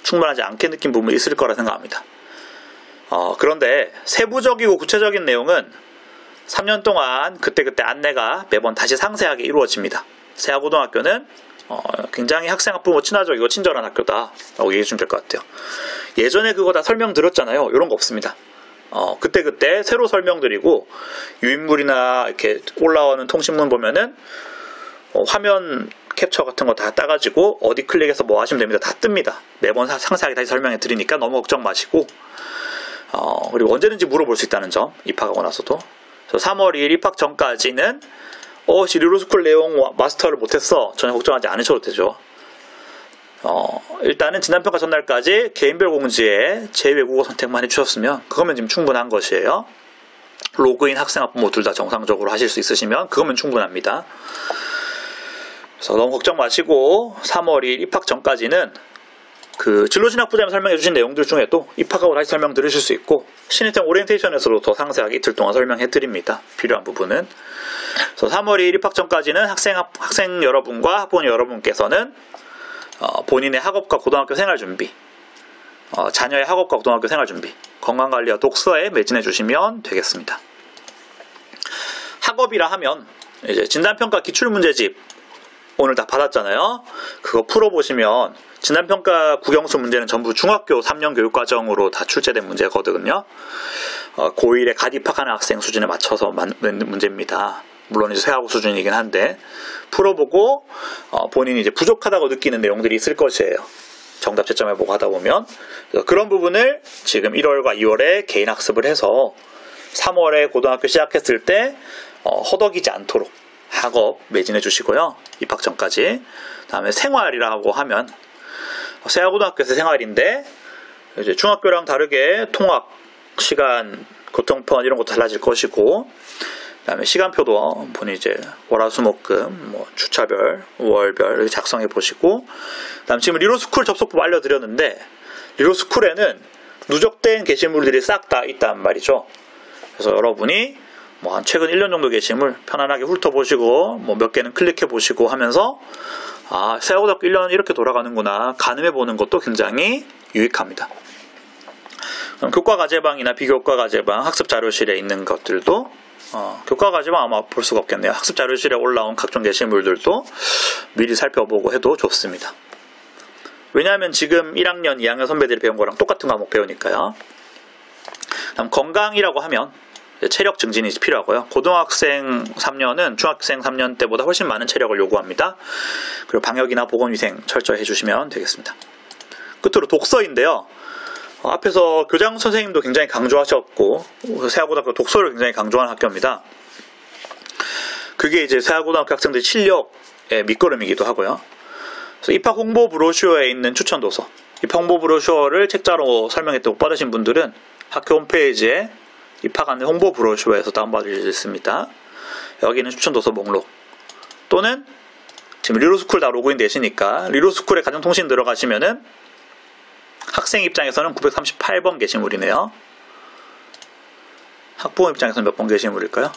Speaker 4: 충분하지 않게 느낀 부분이 있을 거라 생각합니다. 그런데 세부적이고 구체적인 내용은 3년 동안 그때그때 안내가 매번 다시 상세하게 이루어집니다. 세아고등학교는 굉장히 학생 학부모 친화적이고 친절한 학교다 라고 얘기해 주면 될 것 같아요. 예전에 그거 다 설명드렸잖아요. 이런 거 없습니다. 그때그때 새로 설명드리고, 유인물이나 이렇게 올라오는 통신문 보면은 화면 캡처 같은 거 다 따가지고 어디 클릭해서 뭐 하시면 됩니다. 다 뜹니다. 매번 상세하게 다시 설명해 드리니까 너무 걱정 마시고, 그리고 언제든지 물어볼 수 있다는 점, 입학하고 나서도. 3월 2일 입학 전까지는 리로스쿨 내용 마스터를 못했어. 전혀 걱정하지 않으셔도 되죠. 일단은 진단평가 전날까지 개인별 공지에 제2외국어 선택만 해주셨으면 그거면 지금 충분한 것이에요. 로그인 학생 학부모 둘 다 정상적으로 하실 수 있으시면 그거면 충분합니다. 그래서 너무 걱정 마시고 3월 2일 입학 전까지는 그 진로진학부장님 설명해 주신 내용들 중에도 입학하고 다시 설명 들으실 수 있고 신입생 오리엔테이션에서도 더 상세하게 이틀 동안 설명해 드립니다. 필요한 부분은. 그래서 3월 2일 입학 전까지는 학생 여러분과 학부모 여러분께서는 본인의 학업과 고등학교 생활 준비, 자녀의 학업과 고등학교 생활 준비, 건강관리와 독서에 매진해 주시면 되겠습니다. 학업이라 하면 이제 진단평가 기출문제집 오늘 다 받았잖아요. 그거 풀어보시면 진단평가 국영수 문제는 전부 중학교 3년 교육과정으로 다 출제된 문제거든요. 고1에 갓 입학하는 학생 수준에 맞춰서 만든 문제입니다. 물론 이제 새하고 수준이긴 한데 풀어보고 본인이 이제 부족하다고 느끼는 내용들이 있을 것이에요. 정답 채점해보고 하다 보면 그런 부분을 지금 1월과 2월에 개인 학습을 해서 3월에 고등학교 시작했을 때 허덕이지 않도록 학업 매진해 주시고요. 입학 전까지. 다음에 생활이라고 하면 세아고등학교에서 생활인데 이제 중학교랑 다르게 통학 시간, 교통편 이런 것도 달라질 것이고 그다음에 시간표도 본인 이제 월화수목금 뭐 주차별, 월별 이렇게 작성해 보시고 그다음 지금 리로스쿨 접속법 알려드렸는데 리로스쿨에는 누적된 게시물들이 싹 다 있단 말이죠. 그래서 여러분이 뭐 한 최근 1년 정도 게시물 편안하게 훑어보시고 뭐 몇 개는 클릭해보시고 하면서 세아고등학교 1년 이렇게 돌아가는구나 가늠해보는 것도 굉장히 유익합니다. 그럼 교과과제방이나 비교과과제방 학습자료실에 있는 것들도 교과과제방 아마 볼 수가 없겠네요. 학습자료실에 올라온 각종 게시물들도 미리 살펴보고 해도 좋습니다. 왜냐하면 지금 1학년, 2학년 선배들이 배운 거랑 똑같은 과목 배우니까요. 다음 건강이라고 하면 체력 증진이 필요하고요. 고등학생 3년은 중학생 3년 때보다 훨씬 많은 체력을 요구합니다. 그리고 방역이나 보건위생 철저히 해주시면 되겠습니다. 끝으로 독서인데요. 앞에서 교장 선생님도 굉장히 강조하셨고 세아고등학교 독서를 굉장히 강조하는 학교입니다. 그게 이제 세아고등학교 학생들 실력의 밑거름이기도 하고요. 그래서 입학 홍보 브로슈어에 있는 추천 도서, 입학 홍보 브로슈어를 책자로 설명회 때 못 받으신 분들은 학교 홈페이지에 입학 안내 홍보 브로슈어에서 다운받을 수 있습니다. 여기는 추천 도서 목록 또는 지금 리로스쿨 다 로그인 되시니까 리로스쿨에 가정통신 들어가시면은 학생 입장에서는 938번 게시물이네요. 학부모 입장에서는 몇 번 게시물일까요?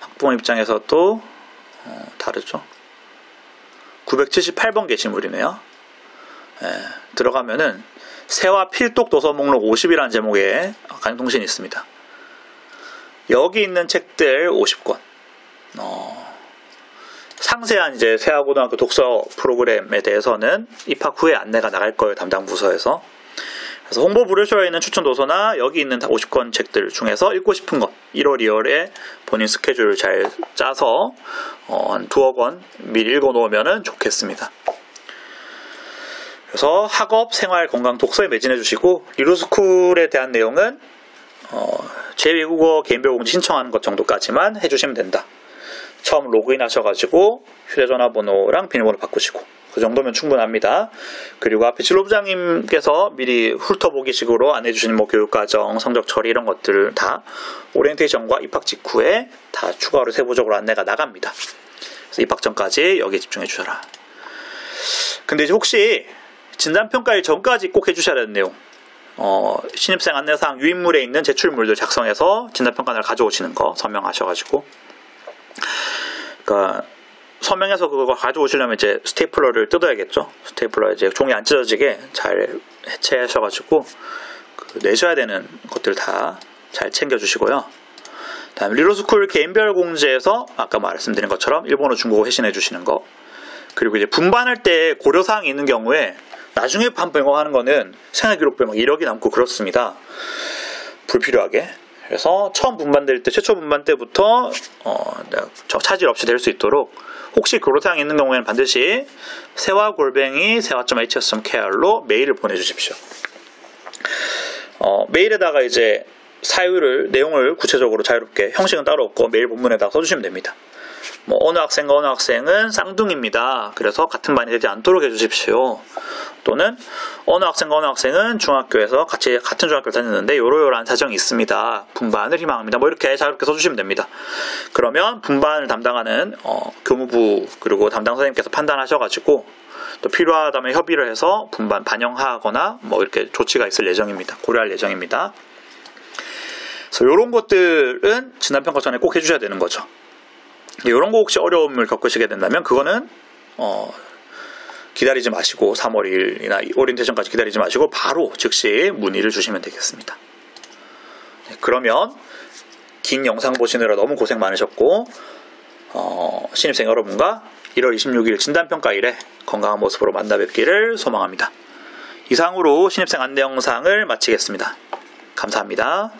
Speaker 4: 학부모 입장에서도 다르죠. 978번 게시물이네요. 들어가면은 세와 필독 도서 목록 50이라는 제목의 가정통신이 있습니다. 여기 있는 책들 50권. 상세한 이제 세아고등학교 독서 프로그램에 대해서는 입학 후에 안내가 나갈 거예요. 담당 부서에서. 그래서 홍보 브로셔에 있는 추천 도서나 여기 있는 50권 책들 중에서 읽고 싶은 것 1월, 2월에 본인 스케줄을 잘 짜서 한 두어 권 미리 읽어 놓으면 좋겠습니다. 그래서 학업, 생활, 건강, 독서에 매진해 주시고 리로스쿨에 대한 내용은 제2외국어 개인별 공지 신청하는 것 정도까지만 해주시면 된다. 처음 로그인 하셔가지고 휴대전화 번호랑 비밀번호 바꾸시고 그 정도면 충분합니다. 그리고 앞에 진로부장님께서 미리 훑어보기식으로 안내해주신 뭐 교육과정, 성적 처리 이런 것들 다 오리엔테이션과 입학 직후에 다 추가로 세부적으로 안내가 나갑니다. 그래서 입학 전까지 여기에 집중해 주셔라. 근데 이제 혹시 진단평가일 전까지 꼭 해주셔야 되는 내용 신입생 안내사항 유인물에 있는 제출물들 작성해서 진단평가날 가져오시는 거 서명하셔가지고 그러니까 서명해서 그거 가져오시려면 이제 스테이플러를 뜯어야겠죠. 스테이플러 이제 종이 안 찢어지게 잘 해체하셔가지고 내셔야 되는 것들 다 잘 챙겨주시고요. 다음 리로스쿨 개인별 공지에서 아까 말씀드린 것처럼 일본어, 중국어 회신해 주시는 거. 그리고 이제 분반할 때 고려사항이 있는 경우에 나중에 반병하는 거는 생활기록부에 막 이력이 남고 그렇습니다. 불필요하게. 그래서 처음 분반될 때, 최초 분반 때부터 차질 없이 될 수 있도록 혹시 고려사항이 있는 경우에는 반드시 세화@세화.hs.kr로 메일을 보내주십시오. 메일에다가 이제 사유를, 내용을 구체적으로 자유롭게 형식은 따로 없고 메일 본문에다가 써주시면 됩니다. 뭐 어느 학생과 어느 학생은 쌍둥이입니다. 그래서 같은 반이 되지 않도록 해주십시오. 또는 어느 학생과 어느 학생은 중학교에서 같은 중학교를 다녔는데 요러요러한 사정이 있습니다. 분반을 희망합니다. 뭐 이렇게 자유롭게 써주시면 됩니다. 그러면 분반을 담당하는 교무부 그리고 담당 선생님께서 판단하셔가지고 또 필요하다면 협의를 해서 분반 반영하거나 뭐 이렇게 조치가 있을 예정입니다. 고려할 예정입니다. 그래서 이런 것들은 진단평가 전에 꼭 해주셔야 되는 거죠. 이런 거 혹시 어려움을 겪으시게 된다면 그거는 기다리지 마시고 3월 2일이나 오리엔테이션까지 기다리지 마시고 바로 즉시 문의를 주시면 되겠습니다. 그러면 긴 영상 보시느라 너무 고생 많으셨고 신입생 여러분과 1월 26일 진단평가일에 건강한 모습으로 만나 뵙기를 소망합니다. 이상으로 신입생 안내 영상을 마치겠습니다. 감사합니다.